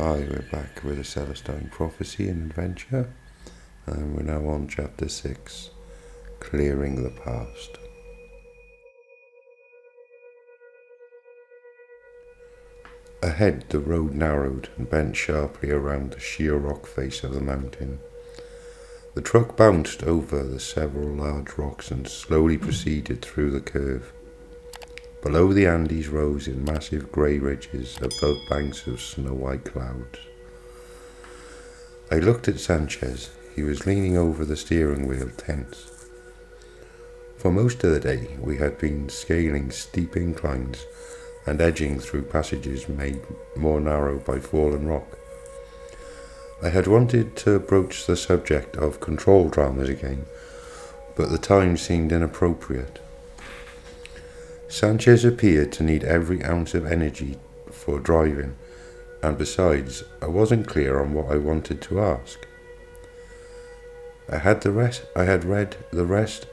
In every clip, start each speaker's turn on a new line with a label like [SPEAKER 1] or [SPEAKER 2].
[SPEAKER 1] Hi, we're back with a Celestine Prophecy and Adventure, and we're now on Chapter 6, Clearing the Past. Ahead, the road narrowed and bent sharply around the sheer rock face of the mountain. The truck bounced over the several large rocks and slowly proceeded through the curve. Below, the Andes rose in massive grey ridges above banks of snow-white clouds. I looked at Sanchez. He was leaning over the steering wheel, tense. For most of the day, we had been scaling steep inclines and edging through passages made more narrow by fallen rock. I had wanted to broach the subject of control dramas again, but the time seemed inappropriate. Sanchez appeared to need every ounce of energy for driving, and besides, I wasn't clear on what I wanted to ask. I had read the rest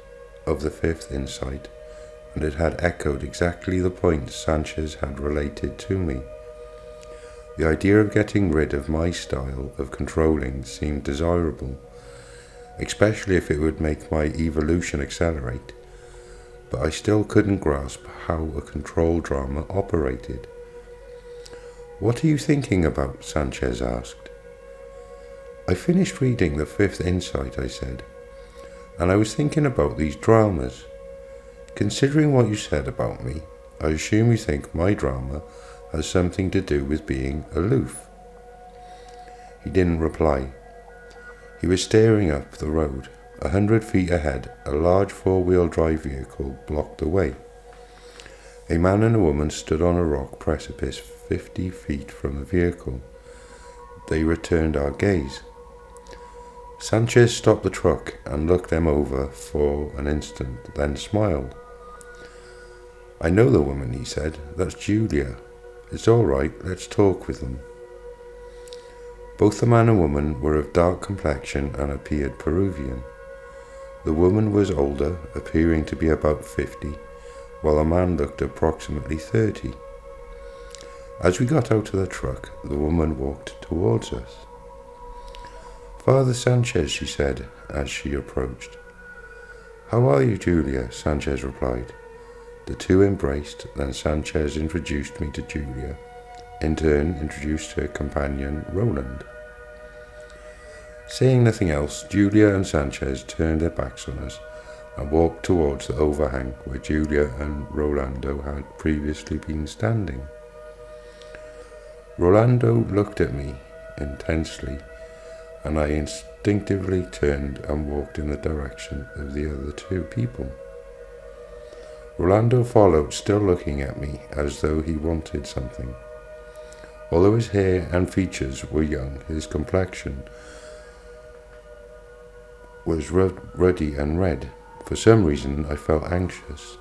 [SPEAKER 1] of the fifth insight, and it had echoed exactly the points Sanchez had related to me. The idea of getting rid of my style of controlling seemed desirable, especially if it would make my evolution accelerate, but I still couldn't grasp how a control drama operated. "What are you thinking about?" Sanchez asked. "I finished reading the fifth insight," I said, "and I was thinking about these dramas. Considering what you said about me, I assume you think my drama has something to do with being aloof." He didn't reply. He was staring up the road. 100 feet ahead, a large four-wheel drive vehicle blocked the way. A man and a woman stood on a rock precipice 50 feet from the vehicle. They returned our gaze. Sanchez stopped the truck and looked them over for an instant, then smiled. "I know the woman," he said. "That's Julia. It's all right, let's talk with them." Both the man and woman were of dark complexion and appeared Peruvian. The woman was older, appearing to be about 50, while the man looked approximately 30. As we got out of the truck, the woman walked towards us. "Father Sanchez," she said as she approached. "How are you, Julia?" Sanchez replied. The two embraced, then Sanchez introduced me to Julia, in turn introduced her companion, Roland. Saying nothing else, Julia and Sanchez turned their backs on us and walked towards the overhang where Julia and Rolando had previously been standing. Rolando looked at me intensely, and I instinctively turned and walked in the direction of the other two people. Rolando followed, still looking at me as though he wanted something. Although his hair and features were young, his complexion was ruddy and red. For some reason, I felt anxious.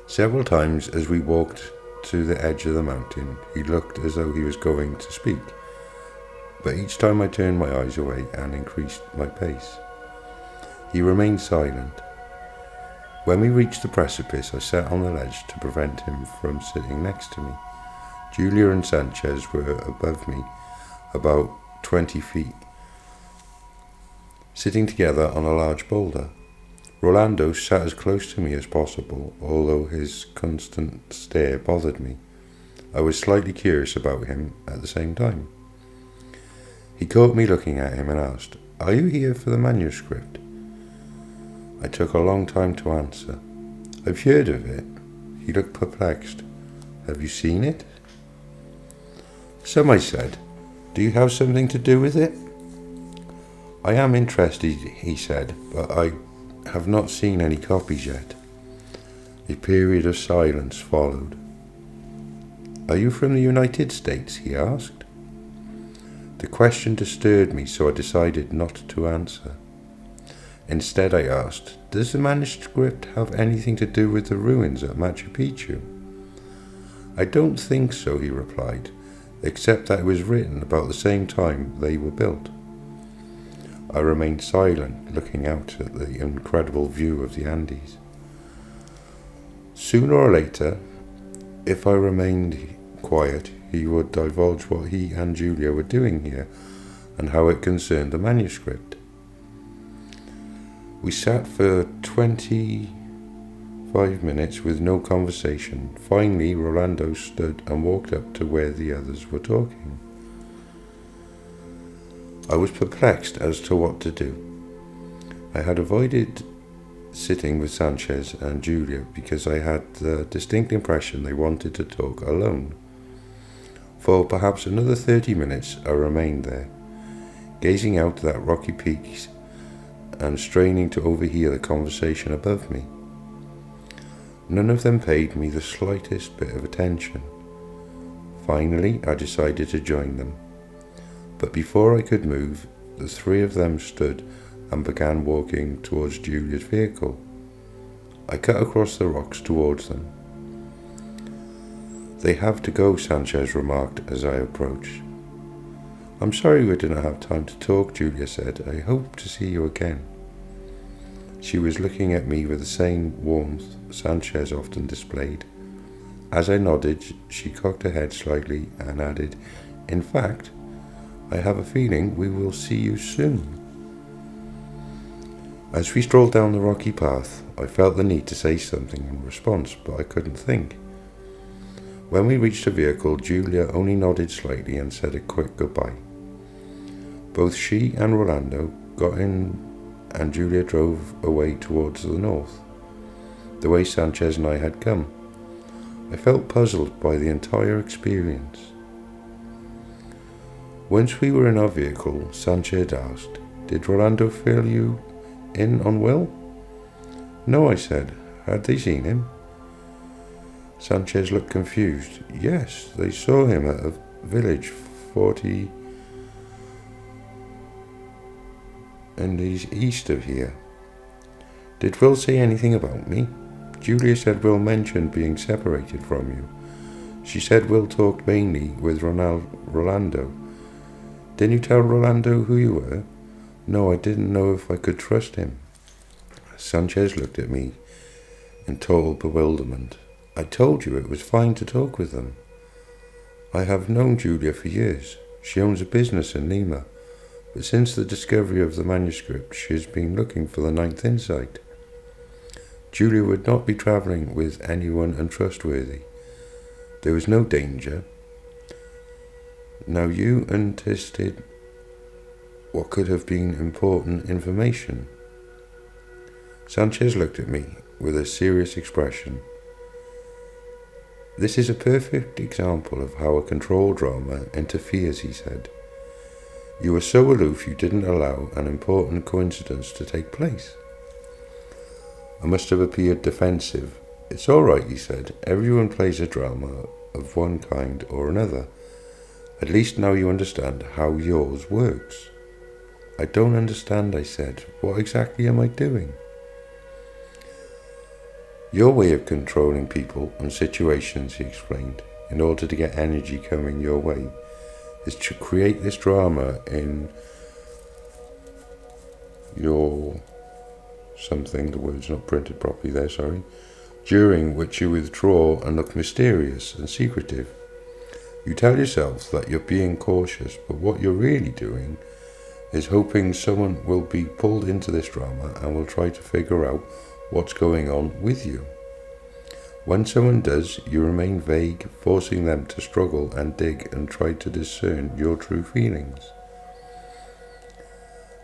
[SPEAKER 1] Several times as we walked to the edge of the mountain, he looked as though he was going to speak, but each time I turned my eyes away and increased my pace. He remained silent. When we reached the precipice, I sat on the ledge to prevent him from sitting next to me. Julia and Sanchez were above me, about 20 feet, sitting together on a large boulder. Rolando sat as close to me as possible, although his constant stare bothered me. I was slightly curious about him at the same time. He caught me looking at him and asked, "Are you here for the manuscript?" I took a long time to answer. "I've heard of it." He looked perplexed. "Have you seen it?" "Some," I said. "Do you have something to do with it?" "I am interested," he said, "but I have not seen any copies yet." A period of silence followed. "Are you from the United States?" he asked. The question disturbed me, so I decided not to answer. Instead, I asked, "Does the manuscript have anything to do with the ruins at Machu Picchu?" "I don't think so," he replied, "except that it was written about the same time they were built." I remained silent, looking out at the incredible view of the Andes. "Sooner or later, if I remained quiet, he would divulge what he and Julia were doing here and how it concerned the manuscript. We sat for 25 minutes with no conversation. Finally, Rolando stood and walked up to where the others were talking. I was perplexed as to what to do. I had avoided sitting with Sanchez and Julia because I had the distinct impression they wanted to talk alone. For perhaps another 30 minutes I remained there, gazing out at that rocky peaks and straining to overhear the conversation above me. None of them paid me the slightest bit of attention. Finally, I decided to join them. But before I could move, the three of them stood and began walking towards Julia's vehicle. I cut across the rocks towards them. "They have to go," Sanchez remarked as I approached. "I'm sorry we didn't have time to talk," Julia said. "I hope to see you again." She was looking at me with the same warmth Sanchez often displayed. As I nodded, she cocked her head slightly and added, "In fact, I have a feeling we will see you soon." As we strolled down the rocky path, I felt the need to say something in response, but I couldn't think. When we reached the vehicle, Julia only nodded slightly and said a quick goodbye. Both she and Rolando got in and Julia drove away towards the north, the way Sanchez and I had come. I felt puzzled by the entire experience. Once we were in our vehicle, Sanchez asked, "Did Rolando fill you in on Will?" "No," I said. "Had they seen him?" Sanchez looked confused. "Yes, they saw him at a village 40 in the east of here." "Did Will say anything about me?" "Julia said Will mentioned being separated from you. She said Will talked mainly with Rolando. Didn't you tell Rolando who you were?" "No, I didn't know if I could trust him." Sanchez looked at me in total bewilderment. "I told you it was fine to talk with them. I have known Julia for years. She owns a business in Lima, but since the discovery of the manuscript, she has been looking for the ninth insight. Julia would not be travelling with anyone untrustworthy. There was no danger. Now you untested what could have been important information." Sanchez looked at me with a serious expression. "This is a perfect example of how a control drama interferes," he said. "You were so aloof you didn't allow an important coincidence to take place." I must have appeared defensive. "It's all right," he said. "Everyone plays a drama of one kind or another. At least now you understand how yours works." "I don't understand," I said. "What exactly am I doing?" "Your way of controlling people and situations," he explained, "in order to get energy coming your way, is to create this drama in your something, the word's not printed properly there, sorry, during which you withdraw and look mysterious and secretive. You tell yourself that you're being cautious, but what you're really doing is hoping someone will be pulled into this drama and will try to figure out what's going on with you. When someone does, you remain vague, forcing them to struggle and dig and try to discern your true feelings.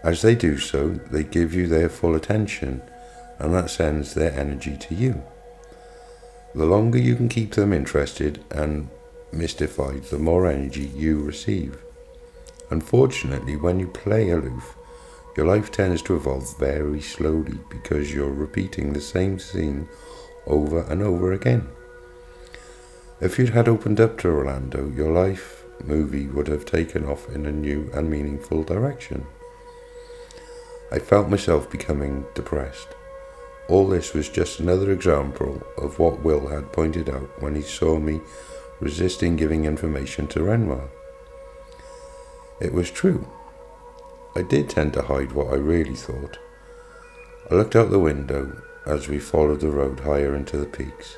[SPEAKER 1] As they do so, they give you their full attention, and that sends their energy to you. The longer you can keep them interested and mystified, the more energy you receive. Unfortunately, when you play aloof, your life tends to evolve very slowly because you're repeating the same scene over and over again. If you'd had opened up to Rolando, your life movie would have taken off in a new and meaningful direction. I felt myself becoming depressed. All this was just another example of what Will had pointed out when he saw me resisting giving information to Renoir. It was true. I did tend to hide what I really thought. I looked out the window as we followed the road higher into the peaks.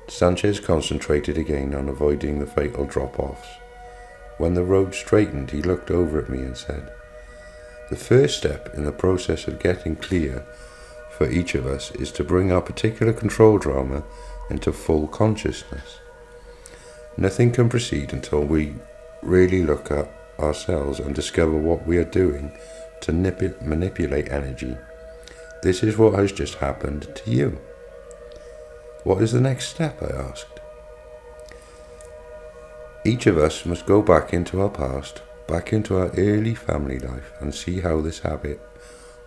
[SPEAKER 1] Sanchez concentrated again on avoiding the fatal drop-offs. When the road straightened, he looked over at me and said, "The first step in the process of getting clear for each of us is to bring our particular control drama into full consciousness. Nothing can proceed until we really look at ourselves and discover what we are doing to manipulate energy. This is what has just happened to you." "What is the next step?" I asked. "Each of us must go back into our past, back into our early family life, and see how this habit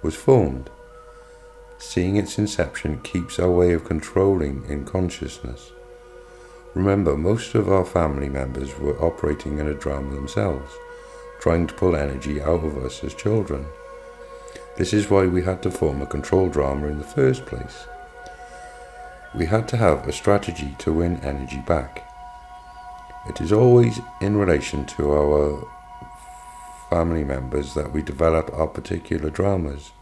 [SPEAKER 1] was formed. Seeing its inception keeps our way of controlling in consciousness. Remember, most of our family members were operating in a drama themselves, trying to pull energy out of us as children. This is why we had to form a control drama in the first place. We had to have a strategy to win energy back. It is always in relation to our family members that we develop our particular dramas.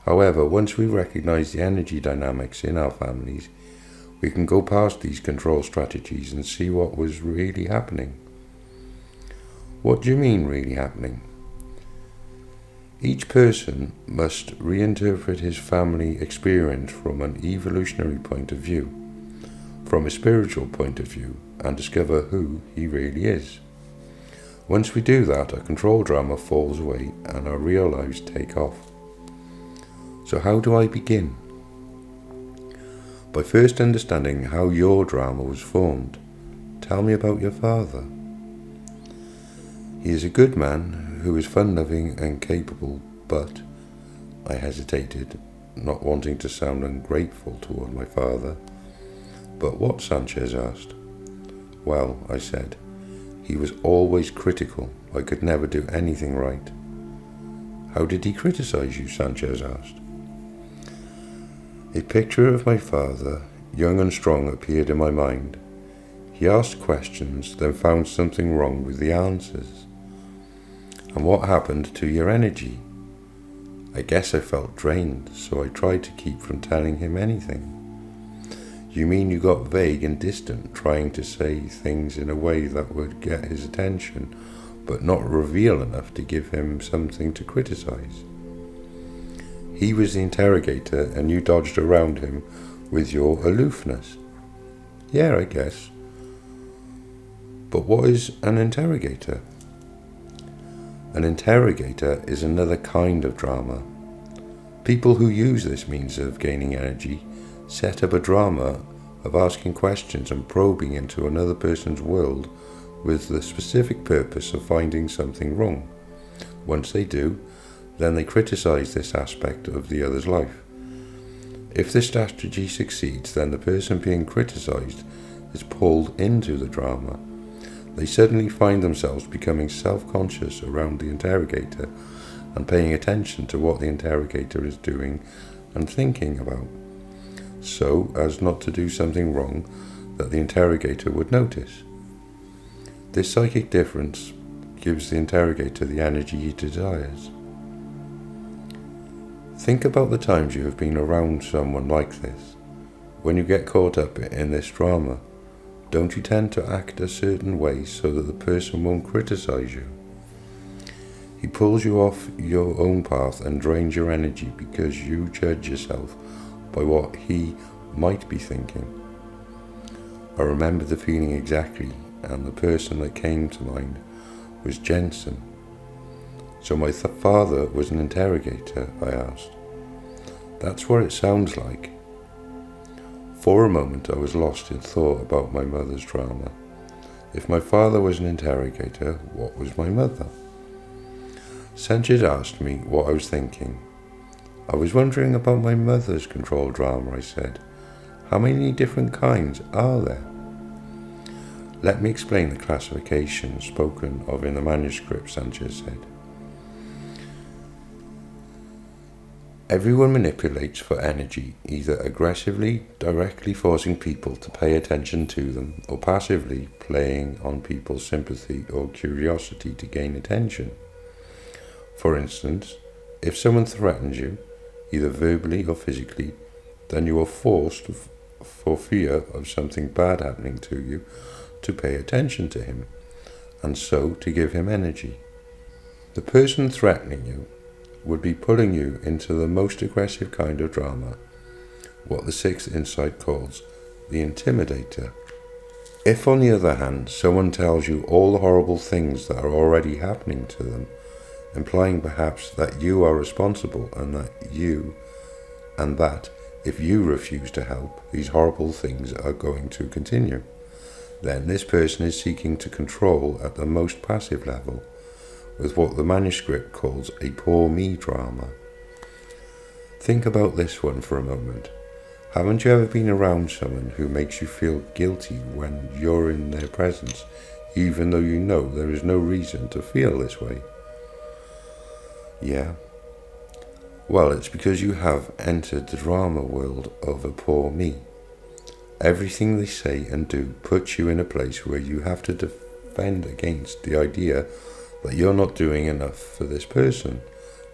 [SPEAKER 1] However, once we recognize the energy dynamics in our families, we can go past these control strategies and see what was really happening." "What do you mean, really happening?" "Each person must reinterpret his family experience from an evolutionary point of view, from a spiritual point of view, and discover who he really is. Once we do that, our control drama falls away and our real lives take off." "So how do I begin?" "By first understanding how your drama was formed. Tell me about your father." "He is a good man who is fun-loving and capable, but—" I hesitated, not wanting to sound ungrateful toward my father. "But what?" Sanchez asked. "Well," I said, "he was always critical. I could never do anything right." "How did he criticize you?" Sanchez asked. A picture of my father, young and strong, appeared in my mind. He asked questions, then found something wrong with the answers. "And what happened to your energy?" I guess I felt drained, so I tried to keep from telling him anything. "You mean you got vague and distant, trying to say things in a way that would get his attention, but not reveal enough to give him something to criticize? He was the interrogator and you dodged around him with your aloofness." "Yeah, I guess." "But what is an interrogator?" "An interrogator is another kind of drama. People who use this means of gaining energy set up a drama of asking questions and probing into another person's world with the specific purpose of finding something wrong. Once they do, then they criticize this aspect of the other's life. If this strategy succeeds, then the person being criticized is pulled into the drama. They suddenly find themselves becoming self-conscious around the interrogator and paying attention to what the interrogator is doing and thinking about, so as not to do something wrong that the interrogator would notice. This psychic difference gives the interrogator the energy he desires. Think about the times you have been around someone like this. When you get caught up in this drama, don't you tend to act a certain way so that the person won't criticize you? He pulls you off your own path and drains your energy because you judge yourself by what he might be thinking. I remember the feeling exactly, and the person that came to mind was Jensen. "So my father was an interrogator?" I asked. "That's what it sounds like." For a moment I was lost in thought about my mother's drama. If my father was an interrogator, what was my mother? Sanchez asked me what I was thinking. "I was wondering about my mother's control drama," I said. "How many different kinds are there?" "Let me explain the classification spoken of in the manuscript," Sanchez said. Everyone manipulates for energy, either aggressively, directly forcing people to pay attention to them, or passively playing on people's sympathy or curiosity to gain attention. For instance, if someone threatens you, either verbally or physically, then you are forced for fear of something bad happening to you, to pay attention to him, and so to give him energy. The person threatening you would be pulling you into the most aggressive kind of drama, what the sixth insight calls the Intimidator. If, on the other hand, someone tells you all the horrible things that are already happening to them, implying perhaps that you are responsible and that if you refuse to help, these horrible things are going to continue, then this person is seeking to control at the most passive level, with what the manuscript calls a poor me drama. Think about this one for a moment. Haven't you ever been around someone who makes you feel guilty when you're in their presence, even though you know there is no reason to feel this way? Yeah. Well, it's because you have entered the drama world of a poor me. Everything they say and do puts you in a place where you have to defend against the idea that you're not doing enough for this person.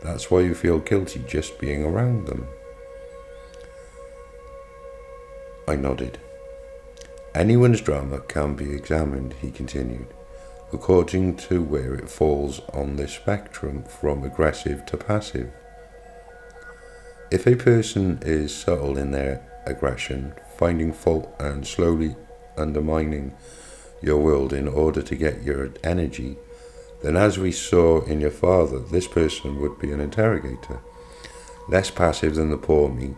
[SPEAKER 1] That's why you feel guilty just being around them. I nodded. Anyone's drama can be examined, he continued, according to where it falls on the spectrum from aggressive to passive. If a person is subtle in their aggression, finding fault and slowly undermining your world in order to get your energy, then as we saw in your father, this person would be an interrogator. Less passive than the poor me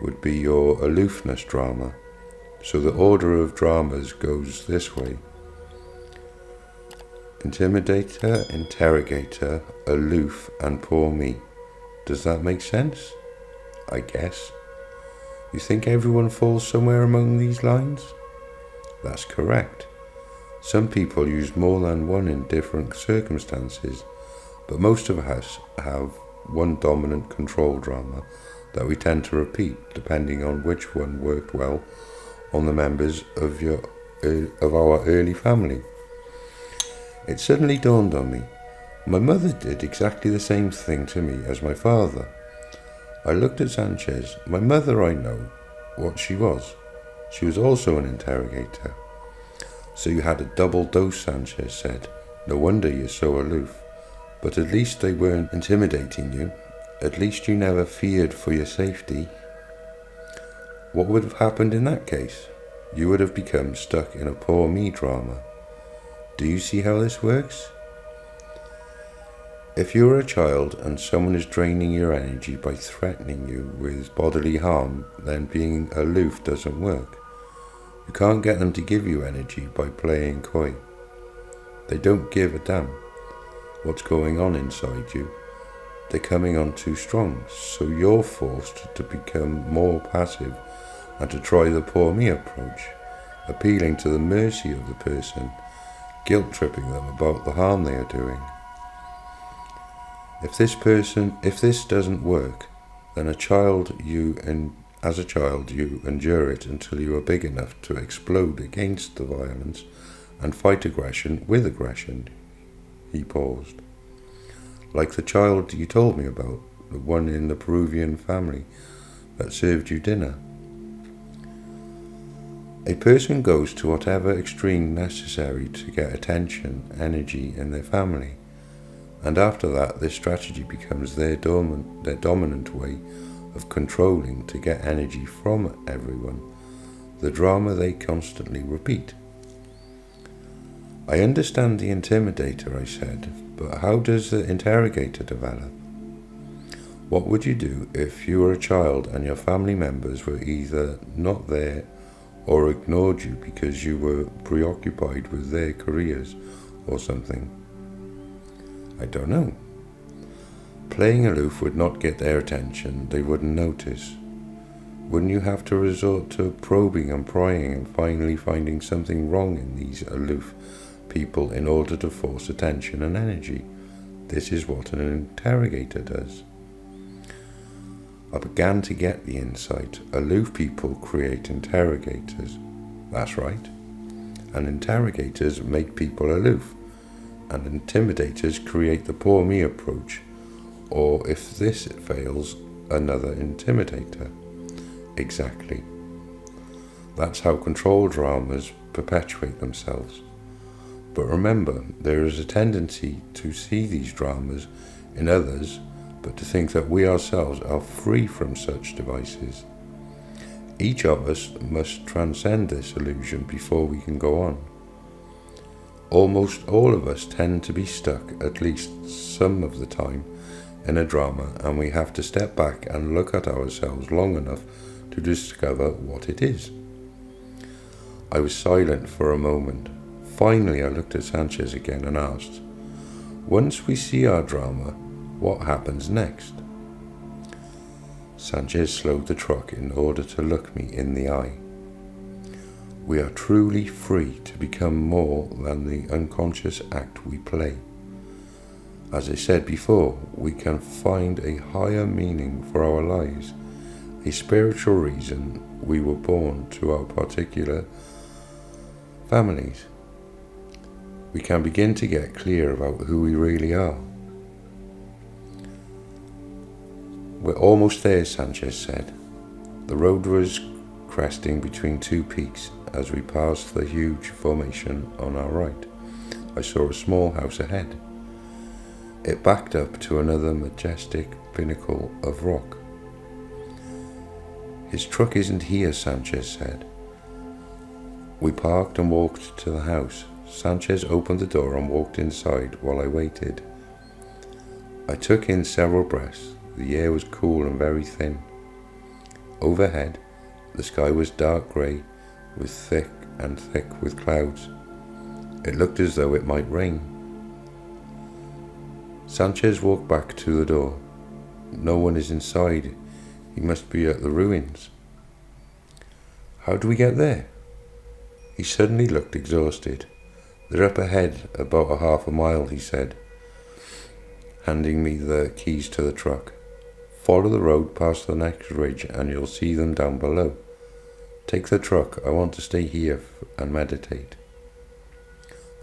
[SPEAKER 1] would be your aloofness drama. So the order of dramas goes this way: Intimidator, interrogator, aloof, and poor me. Does that make sense? I guess. You think everyone falls somewhere among these lines? That's correct. Some people use more than one in different circumstances, but most of us have one dominant control drama that we tend to repeat depending on which one worked well on the members of our early family. It suddenly dawned on me. My mother did exactly the same thing to me as my father. I looked at Sanchez. My mother, I know what she was. She was also an interrogator. So you had a double dose, Sanchez said. No wonder you're so aloof. But at least they weren't intimidating you. At least you never feared for your safety. What would have happened in that case? You would have become stuck in a poor me drama. Do you see how this works? If you're a child and someone is draining your energy by threatening you with bodily harm, then being aloof doesn't work. You can't get them to give you energy by playing coy. They don't give a damn what's going on inside you. They're coming on too strong, so you're forced to become more passive and to try the poor me approach, appealing to the mercy of the person, guilt-tripping them about the harm they are doing. If this doesn't work, then as a child you endure it until you are big enough to explode against the violence and fight aggression with aggression. He paused. Like the child you told me about, the one in the Peruvian family that served you dinner. A person goes to whatever extreme necessary to get attention, energy in their family, and after that this strategy becomes their dominant way of controlling to get energy from everyone, the drama they constantly repeat. I understand the Intimidator, I said, but how does the interrogator develop? What would you do if you were a child and your family members were either not there or ignored you because you were preoccupied with their careers or something? I don't know. Playing aloof would not get their attention, they wouldn't notice. Wouldn't you have to resort to probing and prying and finally finding something wrong in these aloof people in order to force attention and energy? This is what an interrogator does. I began to get the insight. Aloof people create interrogators. That's right. And interrogators make people aloof. And intimidators create the poor me approach. Or if this fails, another intimidator. Exactly. That's how control dramas perpetuate themselves. But remember, there is a tendency to see these dramas in others, but to think that we ourselves are free from such devices. Each of us must transcend this illusion before we can go on. Almost all of us tend to be stuck, at least some of the time, in a drama, and we have to step back and look at ourselves long enough to discover what it is. I was silent for a moment. Finally, I looked at Sanchez again and asked, "Once we see our drama, what happens next?" Sanchez slowed the truck in order to look me in the eye. "We are truly free to become more than the unconscious act we play. As I said before, we can find a higher meaning for our lives, a spiritual reason we were born to our particular families. We can begin to get clear about who we really are." "We're almost there," Sanchez said. The road was cresting between two peaks. As we passed the huge formation on our right, I saw a small house ahead. It backed up to another majestic pinnacle of rock. "His truck isn't here," Sanchez said. We parked and walked to the house. Sanchez opened the door and walked inside while I waited. I took in several breaths. The air was cool and very thin. Overhead, the sky was dark grey, thick with clouds. It looked as though it might rain. Sanchez walked back to the door. "No one is inside. He must be at the ruins." "How do we get there?" He suddenly looked exhausted. "They're up ahead, about a half a mile," he said, handing me the keys to the truck. "Follow the road past the next ridge and you'll see them down below. Take the truck. I want to stay here and meditate."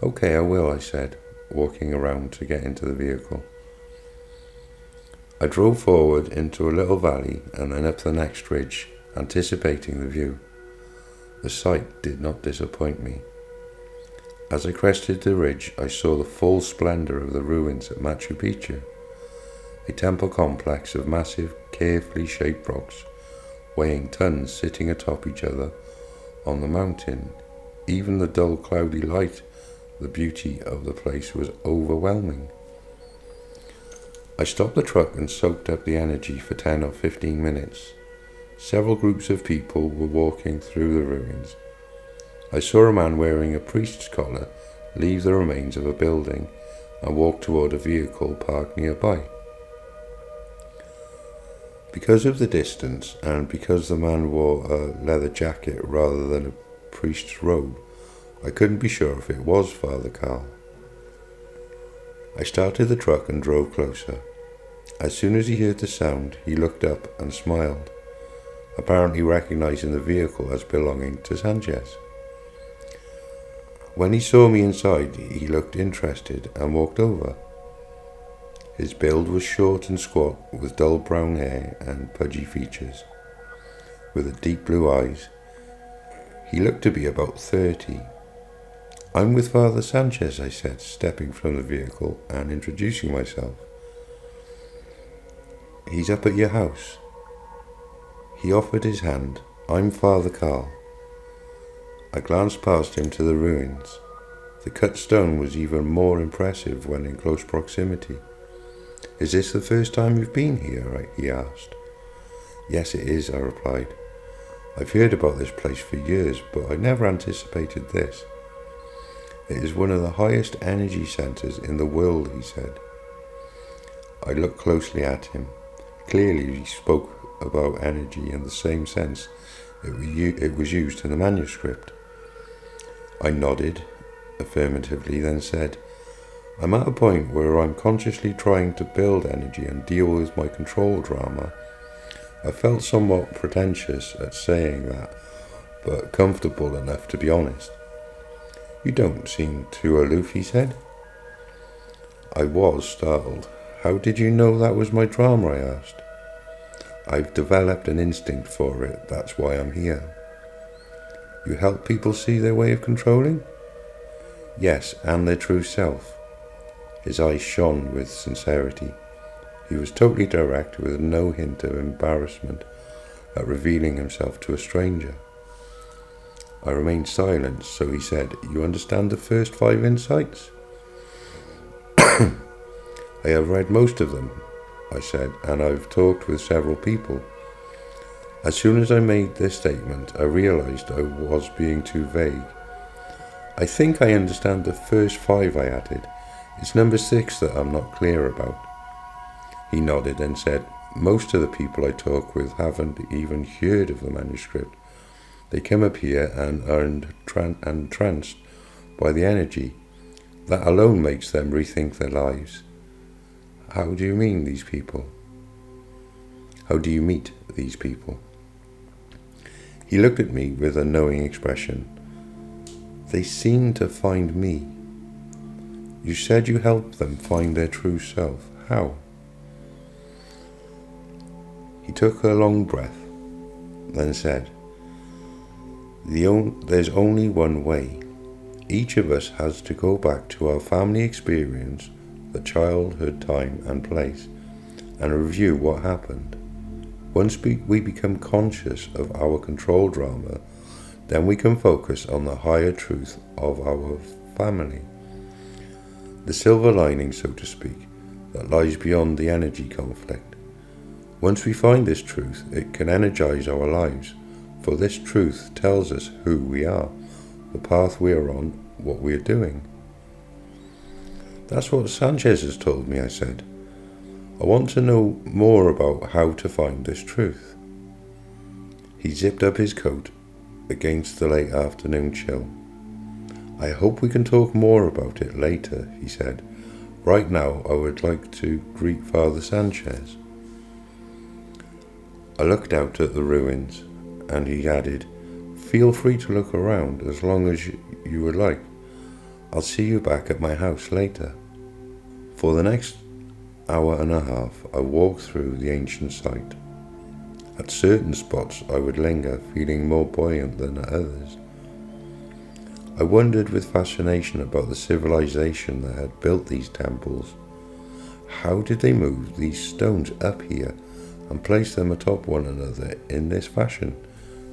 [SPEAKER 1] "Okay, I will," I said, walking around to get into the vehicle. I drove forward into a little valley and then up the next ridge, anticipating the view. The sight did not disappoint me. As I crested the ridge, I saw the full splendor of the ruins at Machu Picchu, a temple complex of massive, carefully shaped rocks, weighing tons sitting atop each other on the mountain. Even the dull, cloudy light, the beauty of the place was overwhelming. I stopped the truck and soaked up the energy for 10 or 15 minutes. Several groups of people were walking through the ruins. I saw a man wearing a priest's collar leave the remains of a building and walk toward a vehicle parked nearby. Because of the distance, and because the man wore a leather jacket rather than a priest's robe, I couldn't be sure if it was Father Carl. I started the truck and drove closer. As soon as he heard the sound, he looked up and smiled, apparently recognizing the vehicle as belonging to Sanchez. When he saw me inside, he looked interested and walked over. His build was short and squat, with dull brown hair and pudgy features. With deep blue eyes, he looked to be about 30. "I'm with Father Sanchez," I said, stepping from the vehicle and introducing myself. "He's up at your house." He offered his hand. "I'm Father Carl." I glanced past him to the ruins. The cut stone was even more impressive when in close proximity. "Is this the first time you've been here?" he asked. "Yes, it is," I replied. "I've heard about this place for years, but I never anticipated this. It is one of the highest energy centers in the world," he said. I looked closely at him. Clearly he spoke about energy in the same sense it was used in the manuscript. I nodded affirmatively, then said, "I'm at a point where I'm consciously trying to build energy and deal with my control drama." I felt somewhat pretentious at saying that, but comfortable enough to be honest. "You don't seem too aloof," he said. I was startled. "How did you know that was my drama?" I asked. "I've developed an instinct for it, that's why I'm here." You help people see their way of controlling? Yes, and their true self. His eyes shone with sincerity. He was totally direct, with no hint of embarrassment at revealing himself to a stranger. I remained silent, so he said, "You understand the first 5 insights?" "I have read most of them," I said, "and I've talked with several people." As soon as I made this statement, I realized I was being too vague. "I think I understand the first 5, I added. "It's number 6 that I'm not clear about." He nodded and said, "Most of the people I talk with haven't even heard of the manuscript. They come up here and are entranced by the energy. That alone makes them rethink their lives." "How do you mean, these people? How do you meet these people?" He looked at me with a knowing expression. "They seem to find me." "You said you helped them find their true self. How?" He took a long breath, then said, "There's only one way. Each of us has to go back to our family experience, the childhood time and place, and review what happened. Once we become conscious of our control drama, then we can focus on the higher truth of our family. The silver lining, so to speak, that lies beyond the energy conflict. Once we find this truth, it can energize our lives, for this truth tells us who we are, the path we are on, what we are doing." "That's what Sanchez has told me," I said. "I want to know more about how to find this truth." He zipped up his coat against the late afternoon chill. "I hope we can talk more about it later," he said. "Right now, I would like to greet Father Sanchez." I looked out at the ruins, and he added, "Feel free to look around as long as you would like. I'll see you back at my house later." For the next hour and a half, I walked through the ancient site. At certain spots, I would linger, feeling more buoyant than at others. I wondered with fascination about the civilization that had built these temples. How did they move these stones up here and place them atop one another in this fashion?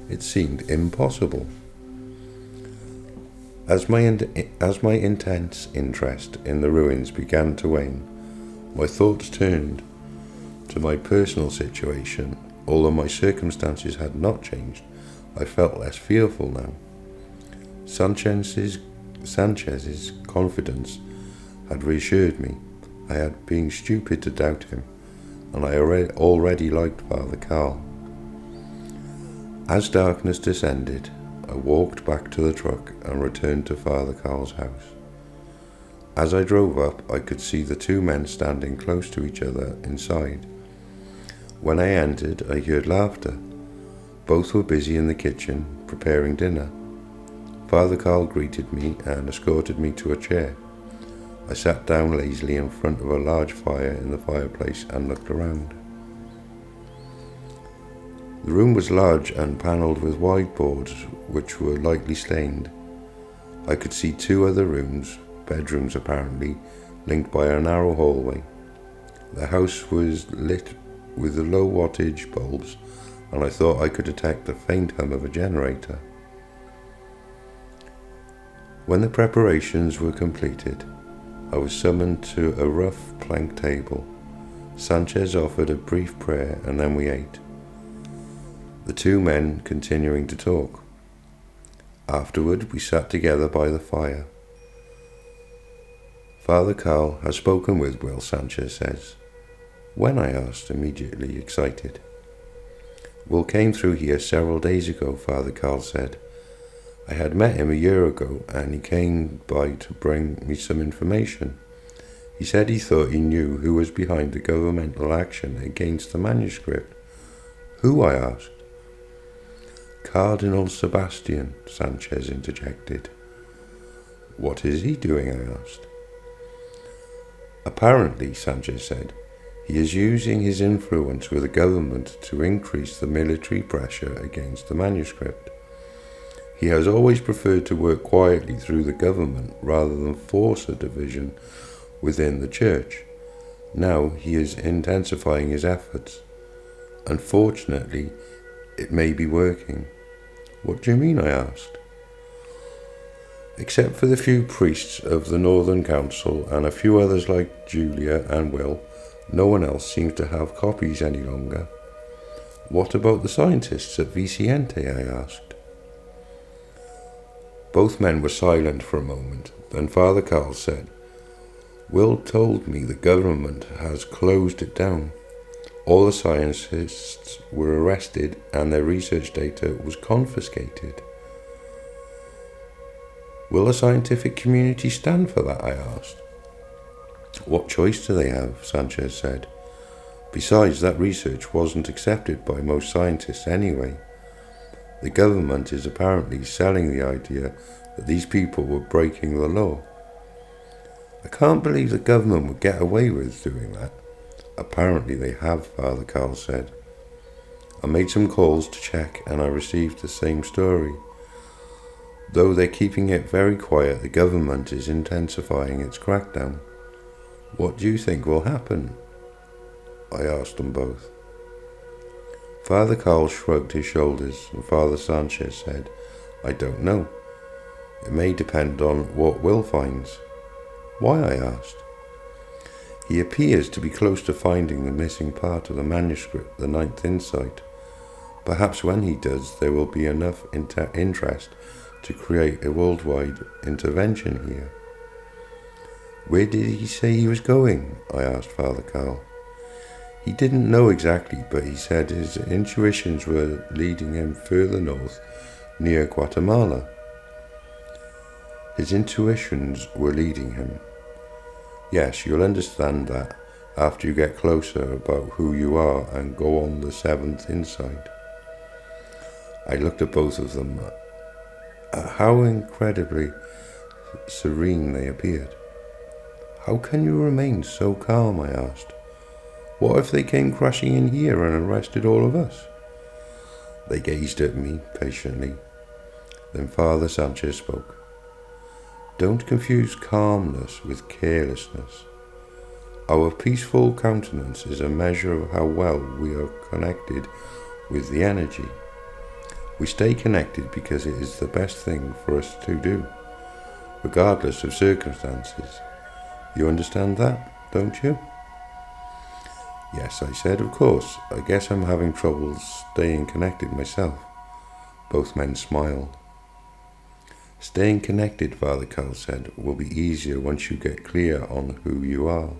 [SPEAKER 1] It seemed impossible. As my intense interest in the ruins began to wane, my thoughts turned to my personal situation. Although my circumstances had not changed, I felt less fearful now. Sanchez's confidence had reassured me. I had been stupid to doubt him, and I already liked Father Carl. As darkness descended, I walked back to the truck and returned to Father Carl's house. As I drove up, I could see the 2 men standing close to each other inside. When I entered, I heard laughter. Both were busy in the kitchen, preparing dinner. Father Carl greeted me and escorted me to a chair. I sat down lazily in front of a large fire in the fireplace and looked around. The room was large and panelled with whiteboards which were lightly stained. I could see 2 other rooms, bedrooms apparently, linked by a narrow hallway. The house was lit with the low wattage bulbs, and I thought I could detect the faint hum of a generator. When the preparations were completed, I was summoned to a rough plank table. Sanchez offered a brief prayer, and then we ate, the 2 men continuing to talk. Afterward, we sat together by the fire. "Father Carl has spoken with Will," Sanchez says. "When?" I asked, immediately excited. "Will came through here several days ago," Father Carl said. "I had met him a year ago, and he came by to bring me some information. He said he thought he knew who was behind the governmental action against the manuscript." "Who?" I asked. "Cardinal Sebastian," Sanchez interjected. "What is he doing?" I asked. "Apparently," Sanchez said, "he is using his influence with the government to increase the military pressure against the manuscript. He has always preferred to work quietly through the government rather than force a division within the church. Now he is intensifying his efforts. Unfortunately, it may be working. What do you mean? I asked. Except for the few priests of the Northern Council and a few others like Julia and Will, no one else seems to have copies any longer. What about the scientists at Vicente? I asked. Both men were silent for a moment. Then Father Carl said, Will told me the government has closed it down. All the scientists were arrested and their research data was confiscated. Will the scientific community stand for that? I asked. What choice do they have? Sanchez said. Besides, that research wasn't accepted by most scientists anyway. The government is apparently selling the idea that these people were breaking the law. I can't believe the government would get away with doing that. Apparently they have, Father Carl said. I made some calls to check and I received the same story. Though they're keeping it very quiet, the government is intensifying its crackdown. What do you think will happen? I asked them both. Father Carl shrugged his shoulders and Father Sanchez said, I don't know. It may depend on what Will finds. Why? I asked. He appears to be close to finding the missing part of the manuscript, the Ninth Insight. Perhaps when he does, there will be enough interest to create a worldwide intervention here. Where did he say he was going? I asked Father Carl. He didn't know exactly, but he said his intuitions were leading him further north, near Guatemala. His intuitions were leading him. Yes, you'll understand that after you get closer about who you are and go on the seventh insight. I looked at both of them. How incredibly serene they appeared. How can you remain so calm? I asked. What if they came crashing in here and arrested all of us? They gazed at me patiently. Then Father Sanchez spoke. Don't confuse calmness with carelessness. Our peaceful countenance is a measure of how well we are connected with the energy. We stay connected because it is the best thing for us to do, regardless of circumstances. You understand that, don't you? Yes, I said, of course. I guess I'm having trouble staying connected myself. Both men smiled. Staying connected, Father Carl said, will be easier once you get clear on who you are.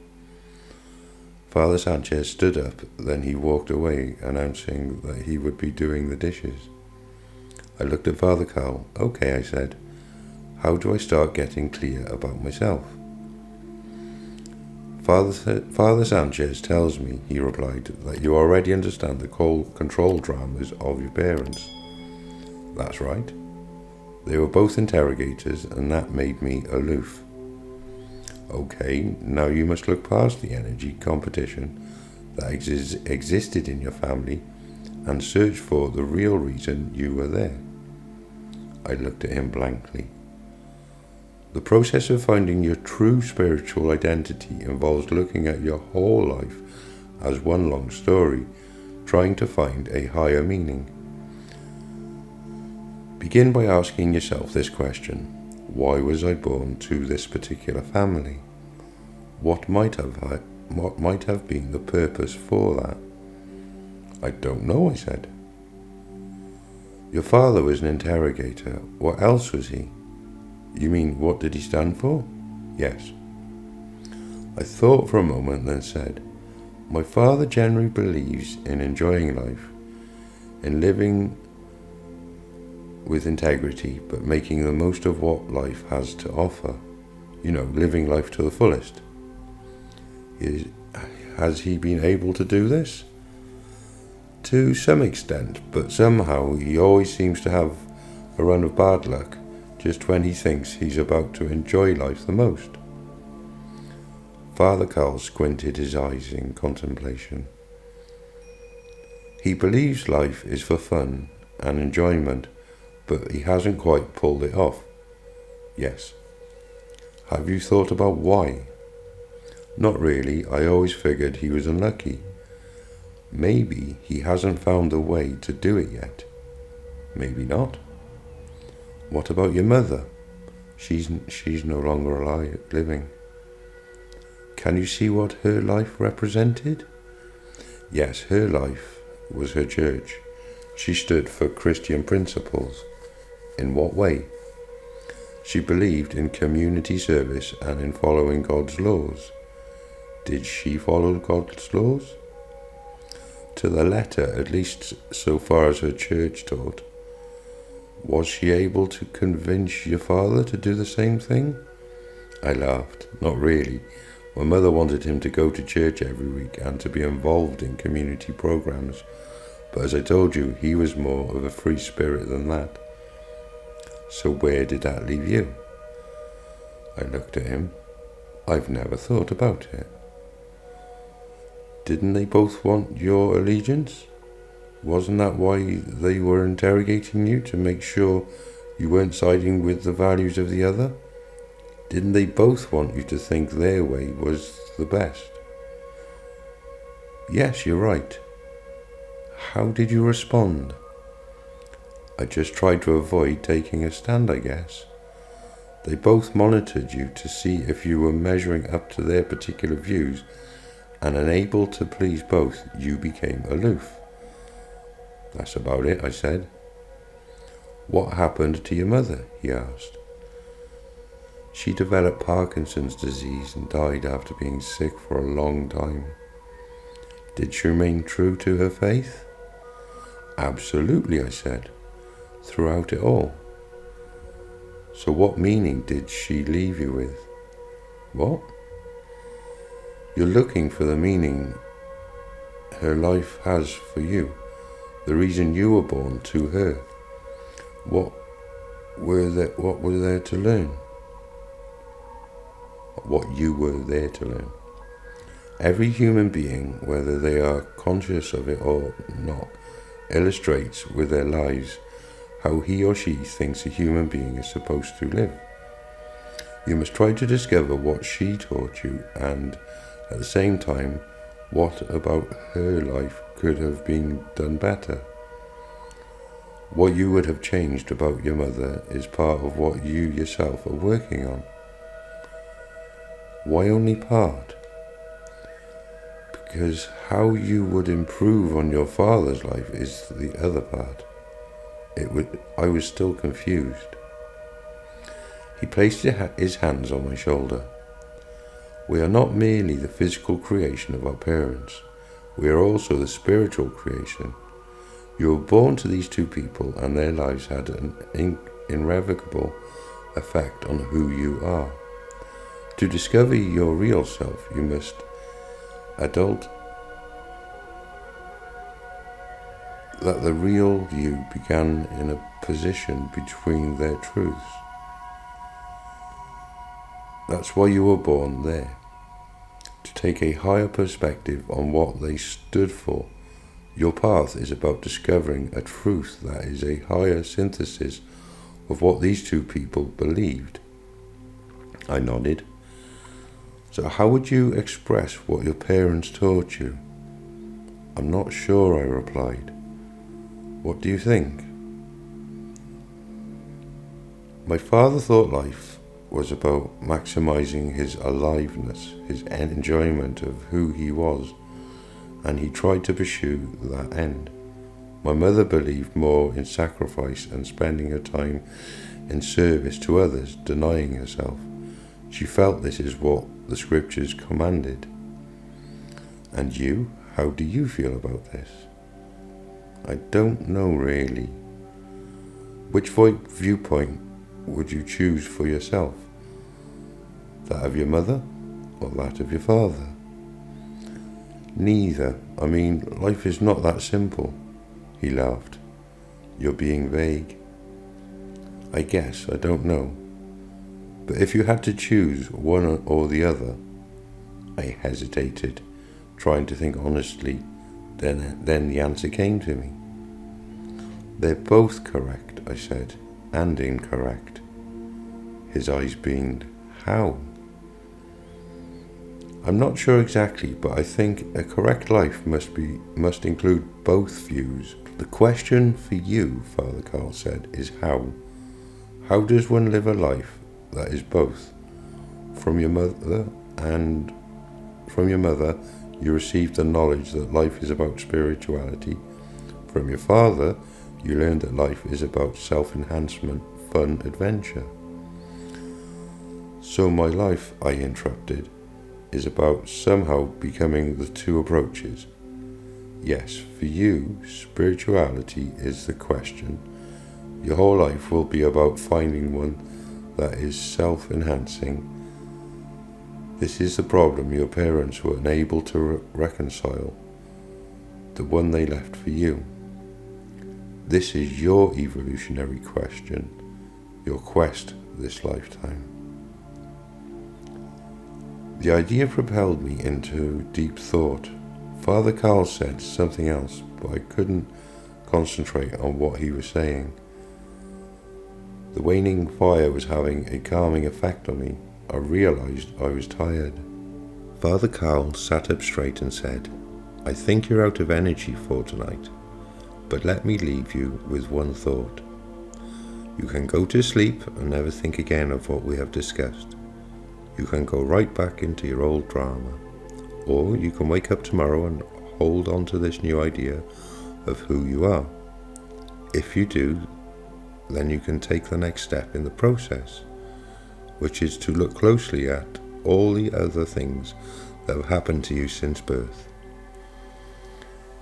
[SPEAKER 1] Father Sanchez stood up, then he walked away, announcing that he would be doing the dishes. I looked at Father Carl. Okay, I said. How do I start getting clear about myself? Father Sanchez tells me, he replied, that you already understand the control dramas of your parents. That's right. They were both interrogators, and that made me aloof. Okay, now you must look past the energy competition that existed in your family and search for the real reason you were there. I looked at him blankly. The process of finding your true spiritual identity involves looking at your whole life as one long story, trying to find a higher meaning. Begin by asking yourself this question: why was I born to this particular family? What might have been the purpose for that? I don't know, I said. Your father was an interrogator. What else was he? You mean, what did he stand for? Yes. I thought for a moment, then said, my father generally believes in enjoying life, in living with integrity, but making the most of what life has to offer. You know, living life to the fullest. Has he been able to do this? To some extent, but somehow he always seems to have a run of bad luck just when he thinks he's about to enjoy life the most. Father Carl squinted his eyes in contemplation. He believes life is for fun and enjoyment, but he hasn't quite pulled it off. Yes. Have you thought about why? Not really. I always figured he was unlucky. Maybe he hasn't found a way to do it yet. Maybe not. What about your mother? She's no longer alive, living. Can you see what her life represented? Yes, her life was her church. She stood for Christian principles. In what way? She believed in community service and in following God's laws. Did she follow God's laws? To the letter, at least so far as her church taught. Was she able to convince your father to do the same thing? I laughed. Not really. My mother wanted him to go to church every week and to be involved in community programs, but as I told you, he was more of a free spirit than that. So where did that leave you? I looked at him. I've never thought about it. Didn't they both want your allegiance? Wasn't that why they were interrogating you, to make sure you weren't siding with the values of the other? Didn't they both want you to think their way was the best? Yes, you're right. How did you respond? I just tried to avoid taking a stand, I guess. They both monitored you to see if you were measuring up to their particular views, and unable to please both, you became aloof. That's about it, I said. What happened to your mother? He asked. She developed Parkinson's disease and died after being sick for a long time. Did she remain true to her faith? Absolutely, I said, throughout it all. So what meaning did she leave you with? What? You're looking for the meaning her life has for you, the reason you were born to her. What were there to learn? What you were there to learn. Every human being, whether they are conscious of it or not, illustrates with their lives how he or she thinks a human being is supposed to live. You must try to discover what she taught you, and at the same time, what about her life could have been done better. What you would have changed about your mother is part of what you yourself are working on. Why only part? Because how you would improve on your father's life is the other part. I was still confused. He placed his hands on my shoulder. We are not merely the physical creation of our parents. We are also the spiritual creation. You were born to these two people, and their lives had an irrevocable effect on who you are. To discover your real self, you must adult that the real you began in a position between their truths. That's why you were born there, to take a higher perspective on what they stood for. Your path is about discovering a truth that is a higher synthesis of what these two people believed. I nodded. So how would you express what your parents taught you? I'm not sure, I replied. What do you think? My father thought life was about maximizing his aliveness, his enjoyment of who he was, and he tried to pursue that end. My mother believed more in sacrifice and spending her time in service to others, denying herself. She felt this is what the scriptures commanded. And you, how do you feel about this? I don't know really. Which viewpoint would you choose for yourself? That of your mother or that of your father? Neither. I mean, life is not that simple. He laughed. You're being vague. I guess, I don't know. But if you had to choose one or the other, I hesitated, trying to think honestly. Then the answer came to me. They're both correct, I said, and incorrect. His eyes beamed. How? I'm not sure exactly, but I think a correct life must include both views. The question for you, Father Carl said, is how. How does one live a life that is both? From your mother, you received the knowledge that life is about spirituality. From your father, you learned that life is about self-enhancement, fun, adventure. So my life, I interrupted, is about somehow becoming the two approaches. Yes, for you, spirituality is the question. Your whole life will be about finding one that is self-enhancing. This is the problem your parents were unable to reconcile, the one they left for you. This is your evolutionary question, your quest this lifetime. The idea propelled me into deep thought. Father Carl said something else, but I couldn't concentrate on what he was saying. The waning fire was having a calming effect on me. I realized I was tired. Father Carl sat up straight and said, I think you're out of energy for tonight, but let me leave you with one thought. You can go to sleep and never think again of what we have discussed. You can go right back into your old drama, or you can wake up tomorrow and hold on to this new idea of who you are. If you do, then you can take the next step in the process, which is to look closely at all the other things that have happened to you since birth.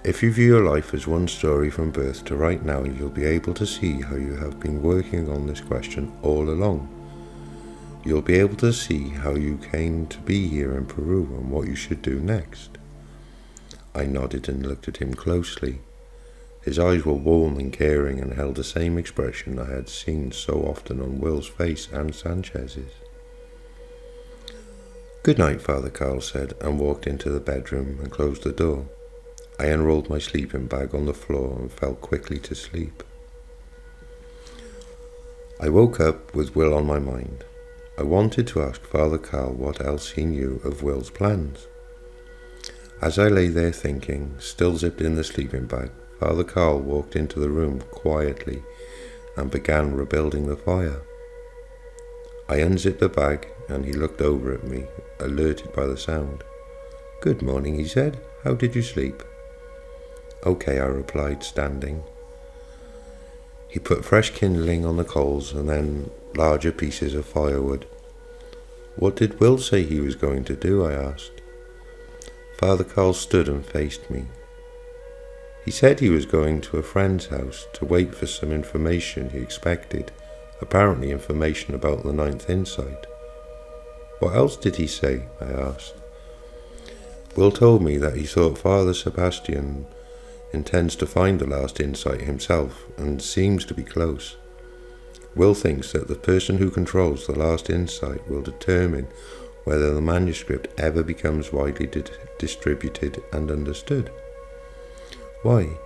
[SPEAKER 1] If you view your life as one story from birth to right now, you'll be able to see how you have been working on this question all along. You'll be able to see how you came to be here in Peru and what you should do next. I nodded and looked at him closely. His eyes were warm and caring and held the same expression I had seen so often on Will's face and Sanchez's. Good night, Father Carl said, and walked into the bedroom and closed the door. I unrolled my sleeping bag on the floor and fell quickly to sleep. I woke up with Will on my mind. I wanted to ask Father Carl what else he knew of Will's plans. As I lay there thinking, still zipped in the sleeping bag, Father Carl walked into the room quietly and began rebuilding the fire. I unzipped the bag and he looked over at me, alerted by the sound. Good morning, he said. How did you sleep? Okay, I replied, standing. He put fresh kindling on the coals and then larger pieces of firewood. What did Will say he was going to do? I asked. Father Carl stood and faced me. He said he was going to a friend's house to wait for some information he expected, apparently information about the ninth insight. What else did he say? I asked. Will told me that he thought Father Sebastian intends to find the last insight himself and seems to be close. Will thinks that the person who controls the last insight will determine whether the manuscript ever becomes widely distributed and understood. Why?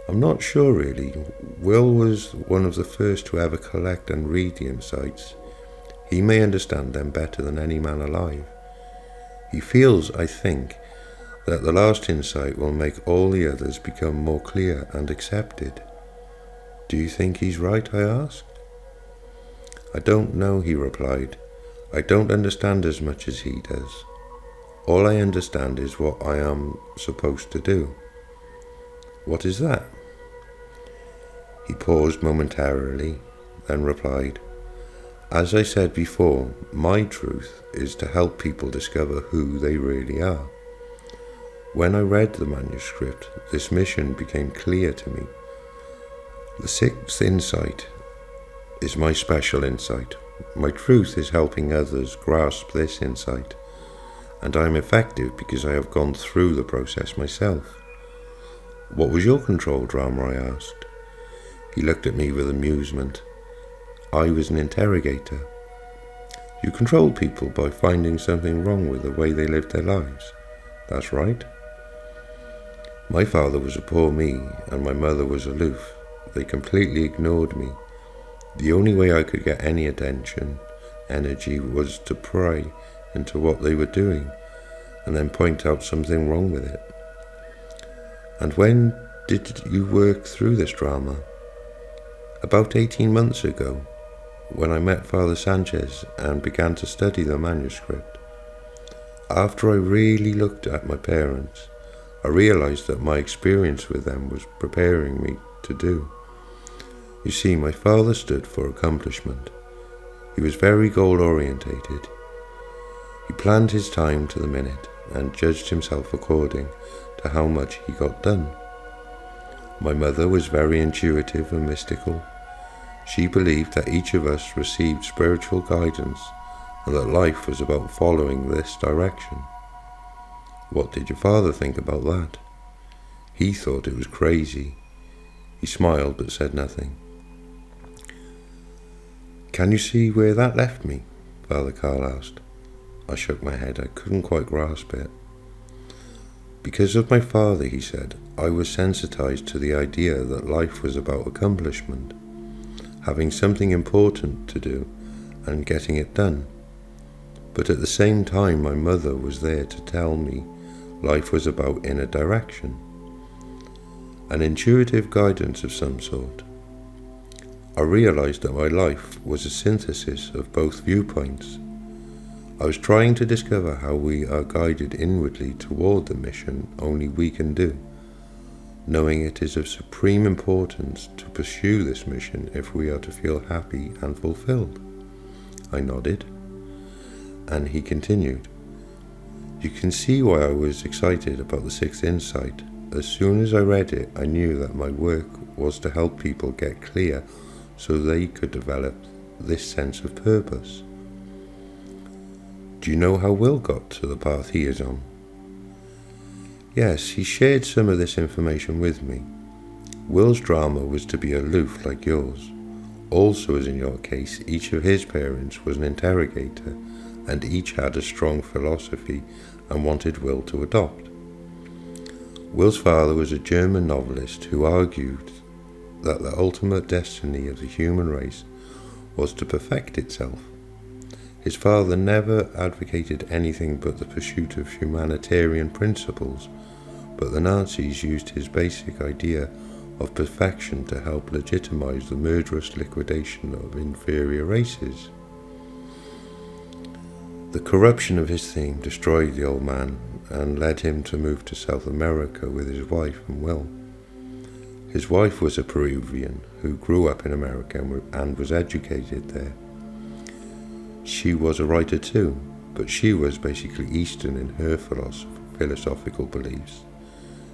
[SPEAKER 1] I'm not sure really. Will was one of the first to ever collect and read the insights. He may understand them better than any man alive. He feels, I think, that the last insight will make all the others become more clear and accepted. Do you think he's right? I asked. I don't know, he replied. I don't understand as much as he does. All I understand is what I am supposed to do. What is that? He paused momentarily, then replied, As I said before, my truth is to help people discover who they really are. When I read the manuscript, this mission became clear to me. The sixth insight is my special insight. My truth is helping others grasp this insight, and I am effective because I have gone through the process myself. What was your control drama? I asked. He looked at me with amusement. I was an interrogator. You controlled people by finding something wrong with the way they lived their lives. That's right. My father was a poor me, and my mother was aloof. They completely ignored me. The only way I could get any energy, was to pry into what they were doing and then point out something wrong with it. And when did you work through this drama? About 18 months ago, when I met Father Sanchez and began to study the manuscript. After I really looked at my parents, I realized that my experience with them was preparing me to do. You see, my father stood for accomplishment. He was very goal-orientated. He planned his time to the minute and judged himself according to how much he got done. My mother was very intuitive and mystical. She believed that each of us received spiritual guidance and that life was about following this direction. What did your father think about that? He thought it was crazy. He smiled but said nothing. Can you see where that left me? Father Carl asked. I shook my head. I couldn't quite grasp it. Because of my father, he said, I was sensitized to the idea that life was about accomplishment, having something important to do and getting it done. But at the same time, my mother was there to tell me life was about inner direction, an intuitive guidance of some sort. I realized that my life was a synthesis of both viewpoints. I was trying to discover how we are guided inwardly toward the mission only we can do, knowing it is of supreme importance to pursue this mission if we are to feel happy and fulfilled. I nodded, and he continued. You can see why I was excited about the Sixth Insight. As soon as I read it, I knew that my work was to help people get clear so they could develop this sense of purpose. Do you know how Will got to the path he is on? Yes, he shared some of this information with me. Will's drama was to be aloof like yours. Also, as in your case, each of his parents was an interrogator, and each had a strong philosophy and wanted Will to adopt. Will's father was a German novelist who argued that the ultimate destiny of the human race was to perfect itself. His father never advocated anything but the pursuit of humanitarian principles, but the Nazis used his basic idea of perfection to help legitimize the murderous liquidation of inferior races. The corruption of his theme destroyed the old man and led him to move to South America with his wife and Will. His wife was a Peruvian who grew up in America and was educated there. She was a writer too, but she was basically Eastern in her philosophical beliefs.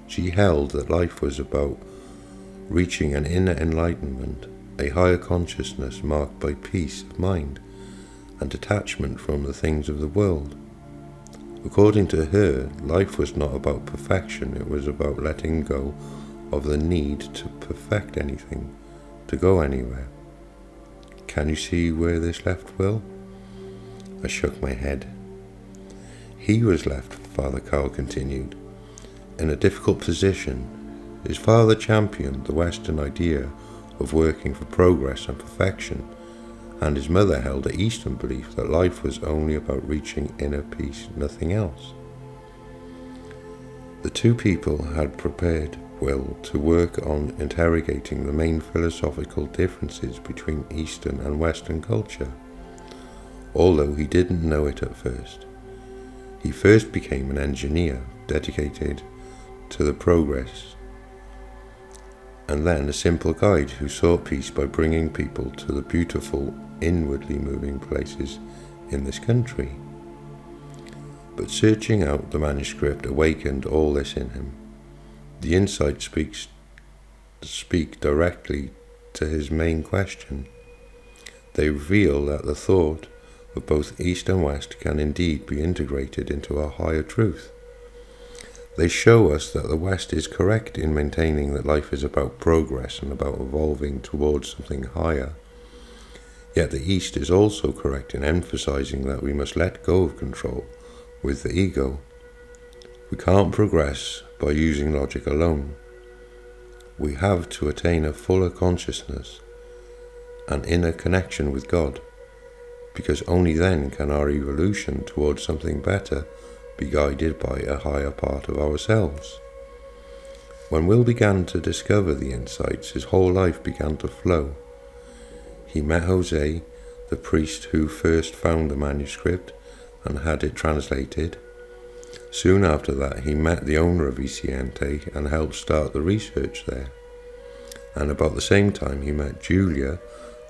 [SPEAKER 1] She held that life was about reaching an inner enlightenment, a higher consciousness marked by peace of mind and detachment from the things of the world. According to her, life was not about perfection, it was about letting go of the need to perfect anything, to go anywhere. Can you see where this left Will? I shook my head. He was left, Father Carl continued, in a difficult position. His father championed the Western idea of working for progress and perfection, and his mother held an Eastern belief that life was only about reaching inner peace, nothing else. The two people had prepared Will to work on interrogating the main philosophical differences between Eastern and Western culture, although he didn't know it at first. He first became an engineer dedicated to the progress, and then a simple guide who sought peace by bringing people to the beautiful, inwardly moving places in this country. But searching out the manuscript awakened all this in him. The insight speak directly to his main question. They reveal that the thought of both East and West can indeed be integrated into a higher truth. They show us that the West is correct in maintaining that life is about progress and about evolving towards something higher. Yet the East is also correct in emphasizing that we must let go of control with the ego. We can't progress by using logic alone. We have to attain a fuller consciousness, an inner connection with God, because only then can our evolution towards something better be guided by a higher part of ourselves. When Will began to discover the insights, his whole life began to flow. He met Jose, the priest who first found the manuscript and had it translated. Soon after that, he met the owner of Vicente and helped start the research there. And about the same time, he met Julia,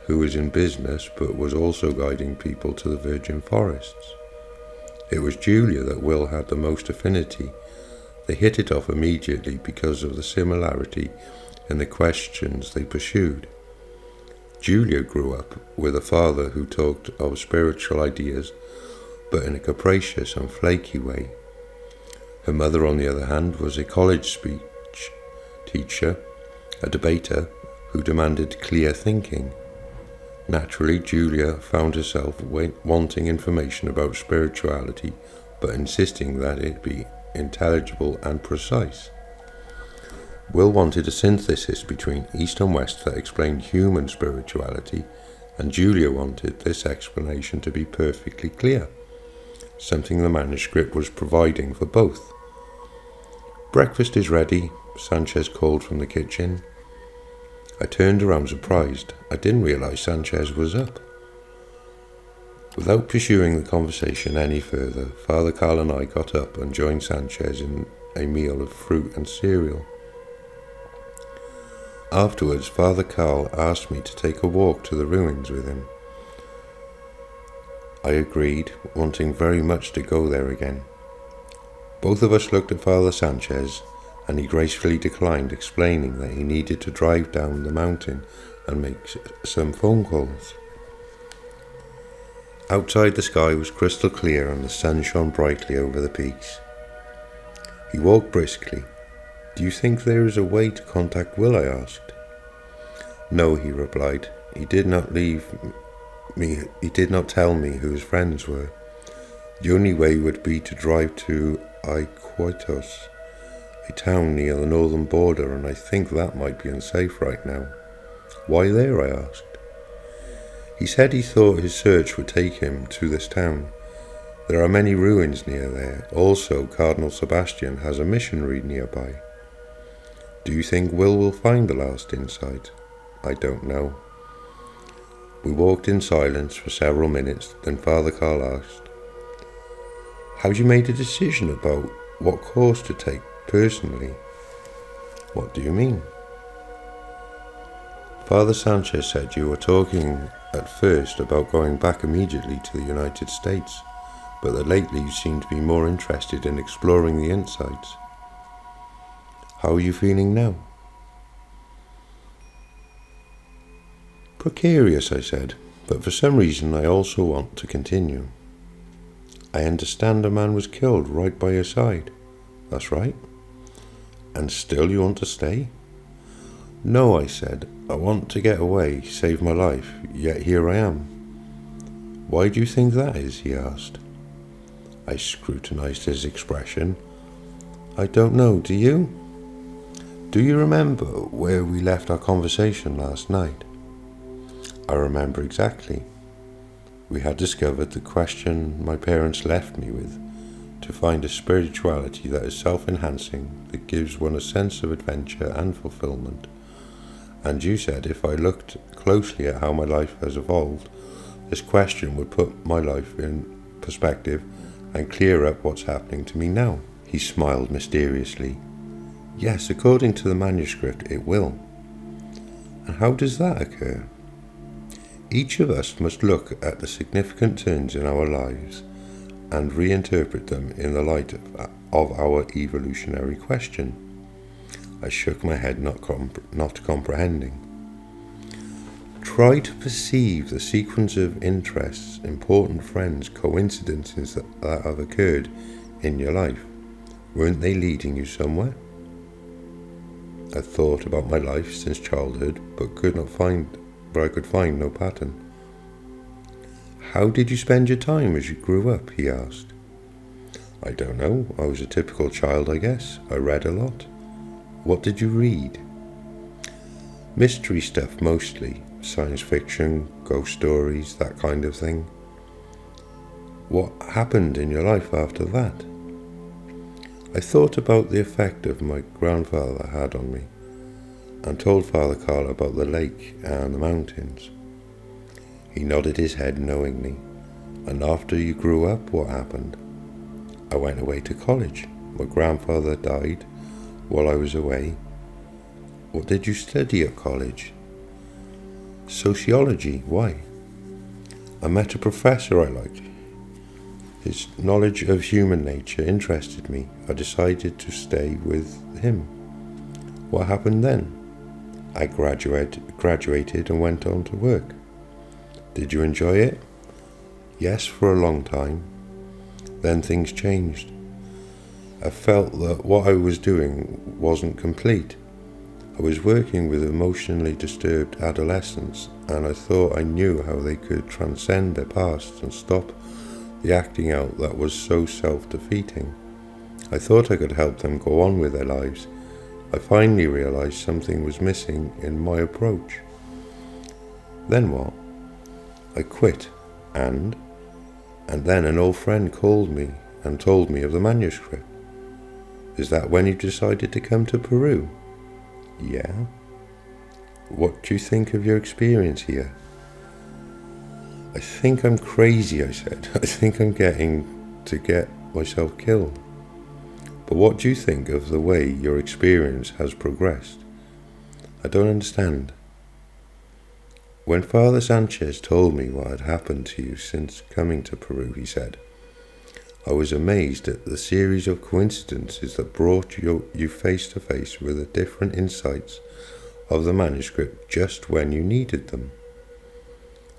[SPEAKER 1] who was in business but was also guiding people to the virgin forests. It was Julia that Will had the most affinity. They hit it off immediately because of the similarity in the questions they pursued. Julia grew up with a father who talked of spiritual ideas, but in a capricious and flaky way. Her mother, on the other hand, was a college speech teacher, a debater who demanded clear thinking. Naturally, Julia found herself wanting information about spirituality, but insisting that it be intelligible and precise. Will wanted a synthesis between East and West that explained human spirituality, and Julia wanted this explanation to be perfectly clear, something the manuscript was providing for both. "Breakfast is ready," Sanchez called from the kitchen. I turned around surprised. I didn't realize Sanchez was up. Without pursuing the conversation any further, Father Carl and I got up and joined Sanchez in a meal of fruit and cereal. Afterwards, Father Carl asked me to take a walk to the ruins with him. I agreed, wanting very much to go there again. Both of us looked at Father Sanchez, and he gracefully declined, explaining that he needed to drive down the mountain and make some phone calls. Outside, the sky was crystal clear and the sun shone brightly over the peaks. He walked briskly. "Do you think there is a way to contact Will?" I asked. "No," he replied. He did not tell me who his friends were. The only way would be to drive to Iquitos, a town near the northern border, and I think that might be unsafe right now. "Why there?" I asked. He said he thought his search would take him to this town. There are many ruins near there. Also, Cardinal Sebastian has a missionary nearby. "Do you think Will find the last insight?" "I don't know." We walked in silence for several minutes, then Father Carl asked, "Have you made a decision about what course to take personally?" "What do you mean?" "Father Sanchez said you were talking at first about going back immediately to the United States, but that lately you seem to be more interested in exploring the insights. How are you feeling now?" "Precarious," I said, "but for some reason I also want to continue." "I understand a man was killed right by your side." "That's right." "And still you want to stay?" "No," I said, "I want to get away, save my life, yet here I am." "Why do you think that is?" he asked. I scrutinized his expression. "I don't know, do you? Do you remember where we left our conversation last night?" "I remember exactly. We had discovered the question my parents left me with, to find a spirituality that is self-enhancing, that gives one a sense of adventure and fulfillment. And you said if I looked closely at how my life has evolved, this question would put my life in perspective and clear up what's happening to me now." He smiled mysteriously. "Yes, according to the manuscript, it will." "And how does that occur?" "Each of us must look at the significant turns in our lives and reinterpret them in the light of our evolutionary question." I shook my head, not comprehending. "Try to perceive the sequence of interests, important friends, coincidences that have occurred in your life. Weren't they leading you somewhere?" I thought about my life since childhood, but I could find no pattern. "How did you spend your time as you grew up?" he asked. "I don't know. I was a typical child, I guess. I read a lot." "What did you read?" Mystery stuff mostly, science fiction, ghost stories, that kind of thing. What happened in your life after that? I thought about the effect of my grandfather had on me, and told Father Carl about the lake and the mountains. He nodded his head knowingly. And after you grew up, what happened? I went away to college. My grandfather died while I was away. What did you study at college? Sociology. Why? I met a professor I liked. His knowledge of human nature interested me. I decided to stay with him. What happened then? I graduated and went on to work. Did you enjoy it? Yes, for a long time. Then things changed. I felt that what I was doing wasn't complete. I was working with emotionally disturbed adolescents, and I thought I knew how they could transcend their past and stop the acting out that was so self-defeating. I thought I could help them go on with their lives. I finally realized something was missing in my approach. Then what? I quit, and then an old friend called me and told me of the manuscript. Is that when you decided to come to Peru? Yeah. What do you think of your experience here? I think I'm crazy, I said. I think I'm getting to get myself killed. But what do you think of the way your experience has progressed? I don't understand. When Father Sanchez told me what had happened to you since coming to Peru, he said, I was amazed at the series of coincidences that brought you face to face with the different insights of the manuscript just when you needed them.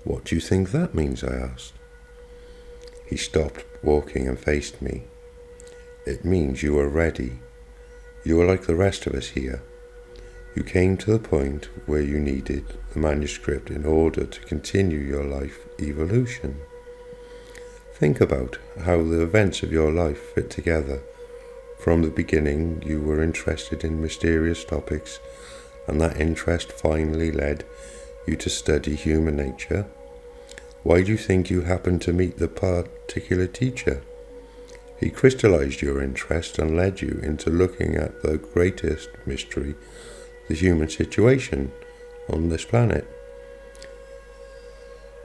[SPEAKER 1] What do you think that means? I asked. He stopped walking and faced me. It means you are ready. You are like the rest of us here. You came to the point where you needed the manuscript in order to continue your life evolution. Think about how the events of your life fit together. From the beginning, you were interested in mysterious topics, and that interest finally led you to study human nature. Why do you think you happened to meet the particular teacher? He crystallized your interest and led you into looking at the greatest mystery, the human situation on this planet.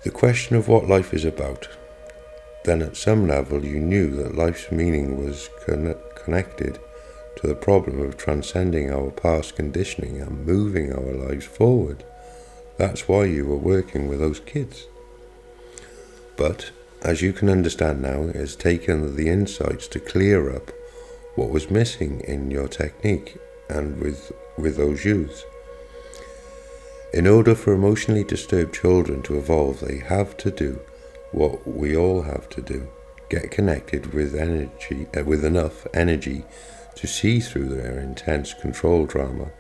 [SPEAKER 1] The question of what life is about. Then at some level you knew that life's meaning was connected to the problem of transcending our past conditioning and moving our lives forward. That's why you were working with those kids. But, as you can understand now, it has taken the insights to clear up what was missing in your technique and with those youths. In order for emotionally disturbed children to evolve, they have to do what we all have to do. Get connected with enough energy to see through their intense control drama,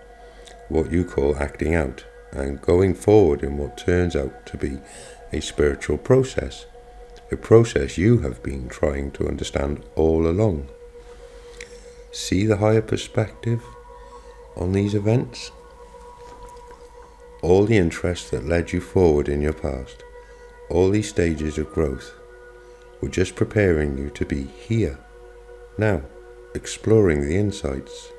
[SPEAKER 1] what you call acting out, and going forward in what turns out to be a spiritual process, a process you have been trying to understand all along. See the higher perspective on these events? All the interest that led you forward in your past, all these stages of growth, were just preparing you to be here, now, exploring the insights.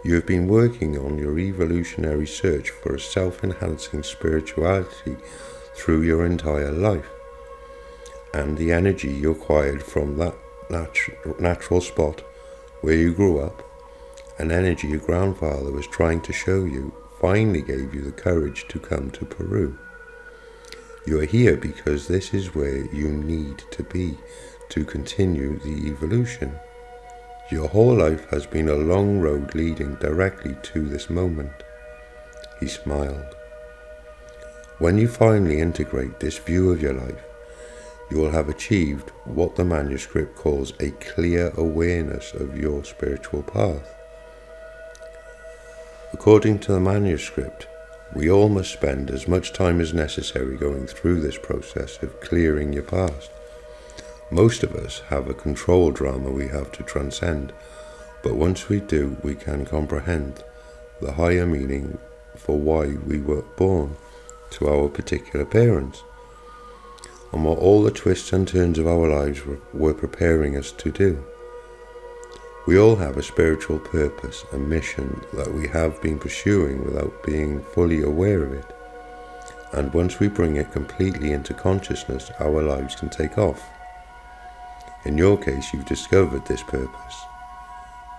[SPEAKER 1] You have been working on your evolutionary search for a self-enhancing spirituality through your entire life, and the energy you acquired from that natural spot where you grew up, an energy your grandfather was trying to show you, finally gave you the courage to come to Peru. You are here because this is where you need to be to continue the evolution. Your whole life has been a long road leading directly to this moment. He smiled. When you finally integrate this view of your life, you will have achieved what the manuscript calls a clear awareness of your spiritual path. According to the manuscript, we all must spend as much time as necessary going through this process of clearing your past. Most of us have a control drama we have to transcend, but once we do, we can comprehend the higher meaning for why we were born to our particular parents, and what all the twists and turns of our lives were preparing us to do. We all have a spiritual purpose, a mission that we have been pursuing without being fully aware of it. And once we bring it completely into consciousness, our lives can take off. In your case, you've discovered this purpose.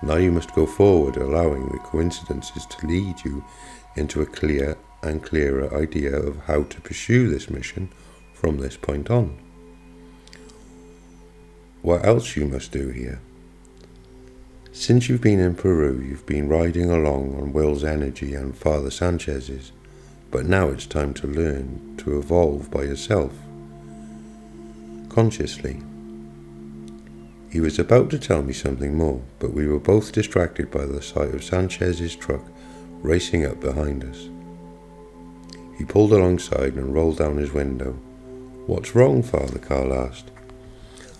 [SPEAKER 1] Now you must go forward, allowing the coincidences to lead you into a clear and clearer idea of how to pursue this mission from this point on. What else you must do here? Since you've been in Peru, you've been riding along on Will's energy and Father Sanchez's, but now it's time to learn to evolve by yourself, consciously. He was about to tell me something more, but we were both distracted by the sight of Sanchez's truck racing up behind us. He pulled alongside and rolled down his window. "What's wrong?" Father Carl asked.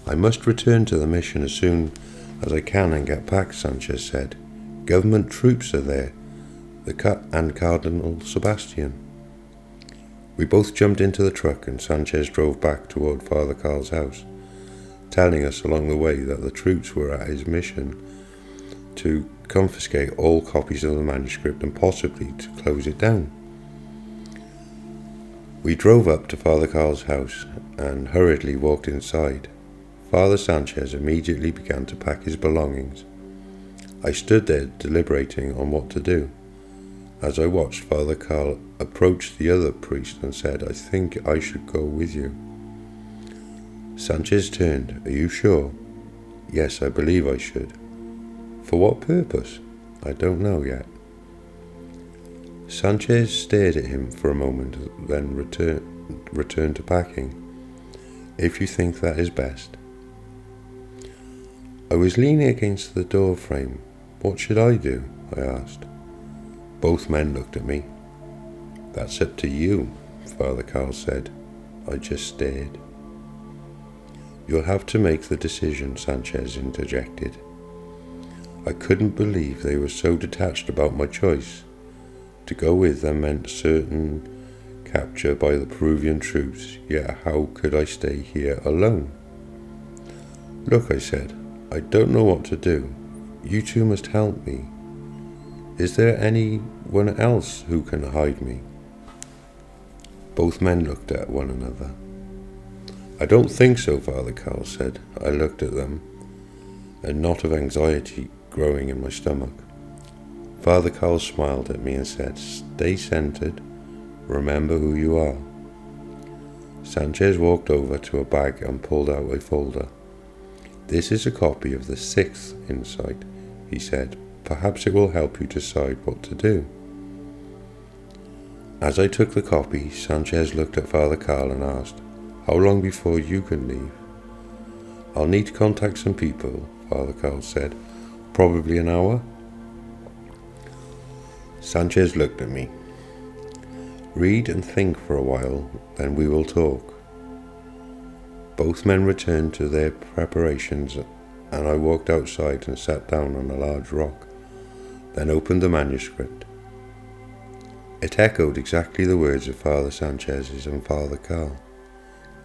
[SPEAKER 1] "I must return to the mission as soon as I can and get back," Sanchez said. "Government troops are there, and Cardinal Sebastian." We both jumped into the truck and Sanchez drove back toward Father Carl's house, telling us along the way that the troops were at his mission to confiscate all copies of the manuscript and possibly to close it down. We drove up to Father Carl's house and hurriedly walked inside. Father Sanchez immediately began to pack his belongings. I stood there deliberating on what to do. As I watched, Father Carl approached the other priest and said, "I think I should go with you." Sanchez turned. "Are you sure?" "Yes, I believe I should." "For what purpose?" "I don't know yet." Sanchez stared at him for a moment, then returned to packing. "If you think that is best." I was leaning against the door frame. "What should I do?" I asked. Both men looked at me. "That's up to you," Father Carl said. I just stared. "You'll have to make the decision," Sanchez interjected. I couldn't believe they were so detached about my choice. To go with them meant certain capture by the Peruvian troops, yet how could I stay here alone? "Look," I said, "I don't know what to do. You two must help me. Is there anyone else who can hide me?" Both men looked at one another. "I don't think so," Father Carl said. I looked at them, a knot of anxiety growing in my stomach. Father Carl smiled at me and said, "Stay centered. Remember who you are." Sanchez walked over to a bag and pulled out a folder. "This is a copy of the 6th Insight," he said. "Perhaps it will help you decide what to do." As I took the copy, Sanchez looked at Father Carl and asked, "How long before you can leave?" "I'll need to contact some people," Father Carl said. "Probably an hour." Sanchez looked at me. "Read and think for a while, then we will talk." Both men returned to their preparations, and I walked outside and sat down on a large rock, then opened the manuscript. It echoed exactly the words of Father Sanchez's and Father Carl.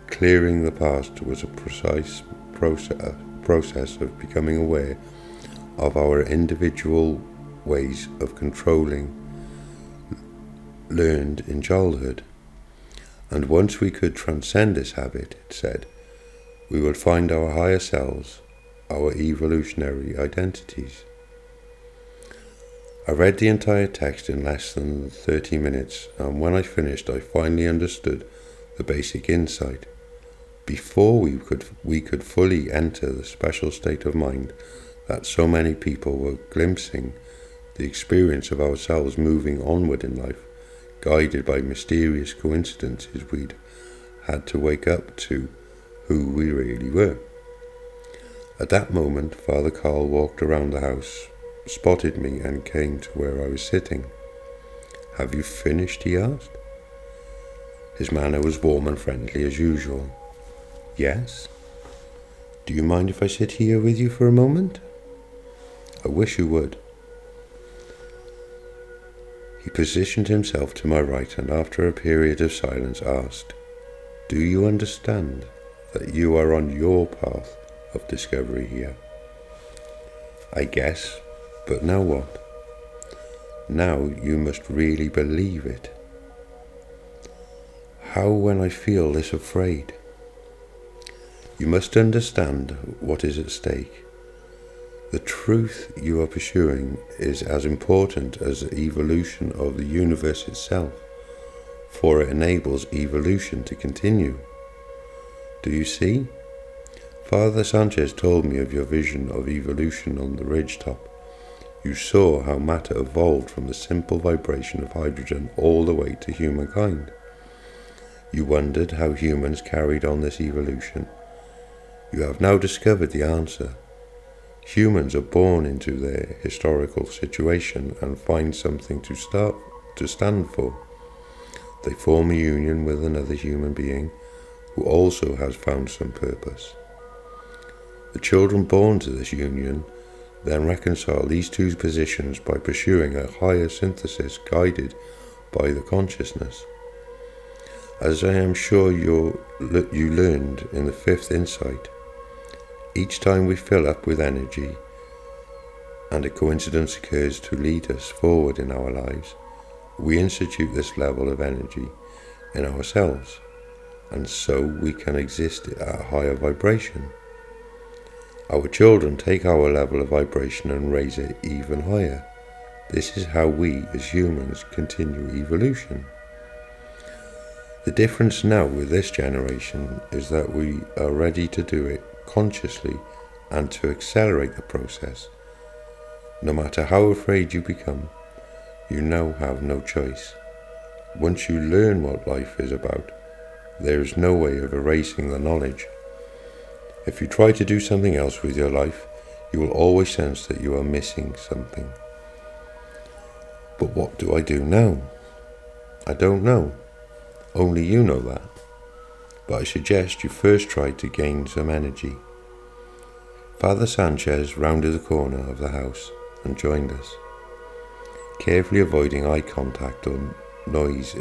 [SPEAKER 1] Clearing the past was a precise process of becoming aware of our individual ways of controlling learned in childhood. And once we could transcend this habit, it said, we would find our higher selves, our evolutionary identities. I read the entire text in less than 30 minutes, and when I finished, I finally understood the basic insight. Before we could fully enter the special state of mind that so many people were glimpsing, the experience of ourselves moving onward in life, guided by mysterious coincidences, we'd had to wake up to who we really were. At that moment, Father Carl walked around the house, spotted me, and came to where I was sitting. "Have you finished?" he asked. His manner was warm and friendly as usual. "Yes." "Do you mind if I sit here with you for a moment?" "I wish you would." He positioned himself to my right and after a period of silence asked, "Do you understand that you are on your path of discovery here?" "I guess, but now what?" "Now you must really believe it." "How when I feel this afraid?" "You must understand what is at stake. The truth you are pursuing is as important as the evolution of the universe itself, for it enables evolution to continue. Do you see? Father Sanchez told me of your vision of evolution on the ridgetop. You saw how matter evolved from the simple vibration of hydrogen all the way to humankind. You wondered how humans carried on this evolution. You have now discovered the answer. Humans are born into their historical situation and find something to stand for. They form a union with another human being who also has found some purpose. The children born to this union then reconcile these two positions by pursuing a higher synthesis guided by the consciousness. As I am sure you learned in the fifth insight, each time we fill up with energy and a coincidence occurs to lead us forward in our lives, we institute this level of energy in ourselves, and so we can exist at a higher vibration. Our children take our level of vibration and raise it even higher. This is how we as humans continue evolution. The difference now with this generation is that we are ready to do it consciously and to accelerate the process. No matter how afraid you become, you now have no choice. Once you learn what life is about, there is no way of erasing the knowledge. If you try to do something else with your life, you will always sense that you are missing something. But what do I do now? I don't know. Only you know that. But I suggest you first try to gain some energy. Father Sanchez rounded the corner of the house and joined us, carefully avoiding eye contact or noise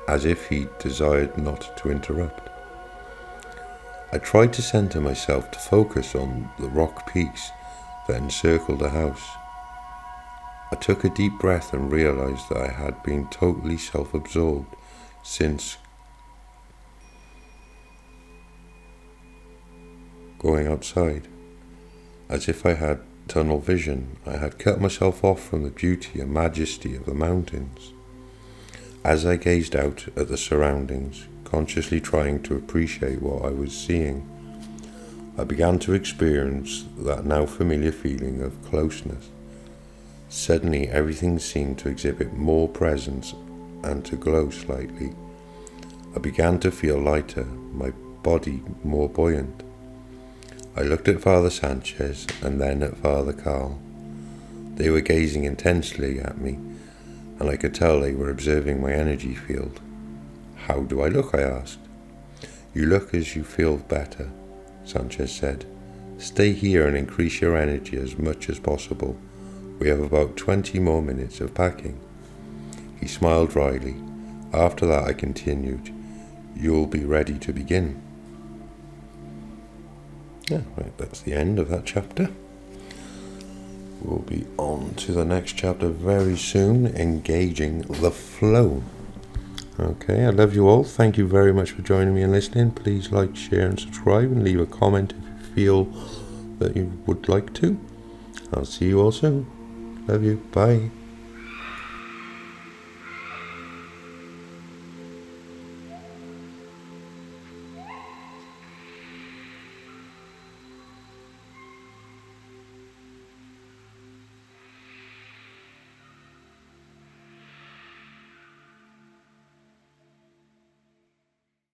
[SPEAKER 1] as if he desired not to interrupt. I tried to center myself to focus on the rock peaks that encircled the house. I took a deep breath and realized that I had been totally self-absorbed since going outside. As if I had tunnel vision, I had cut myself off from the beauty and majesty of the mountains. As I gazed out at the surroundings, consciously trying to appreciate what I was seeing, I began to experience that now familiar feeling of closeness. Suddenly everything seemed to exhibit more presence and to glow slightly. I began to feel lighter, my body more buoyant. I looked at Father Sanchez and then at Father Carl. They were gazing intensely at me, and I could tell they were observing my energy field. "How do I look?" I asked. "You look as you feel better," Sanchez said. "Stay here and increase your energy as much as possible. We have about 20 more minutes of packing." He smiled dryly. After that I continued, "You'll be ready to begin." Yeah, right, that's the end of that chapter. We'll be on to the next chapter very soon, engaging the flow. Okay, I love you all. Thank you very much for joining me and listening. Please like, share and subscribe and leave a comment if you feel that you would like to. I'll see you all soon. Love you. Bye.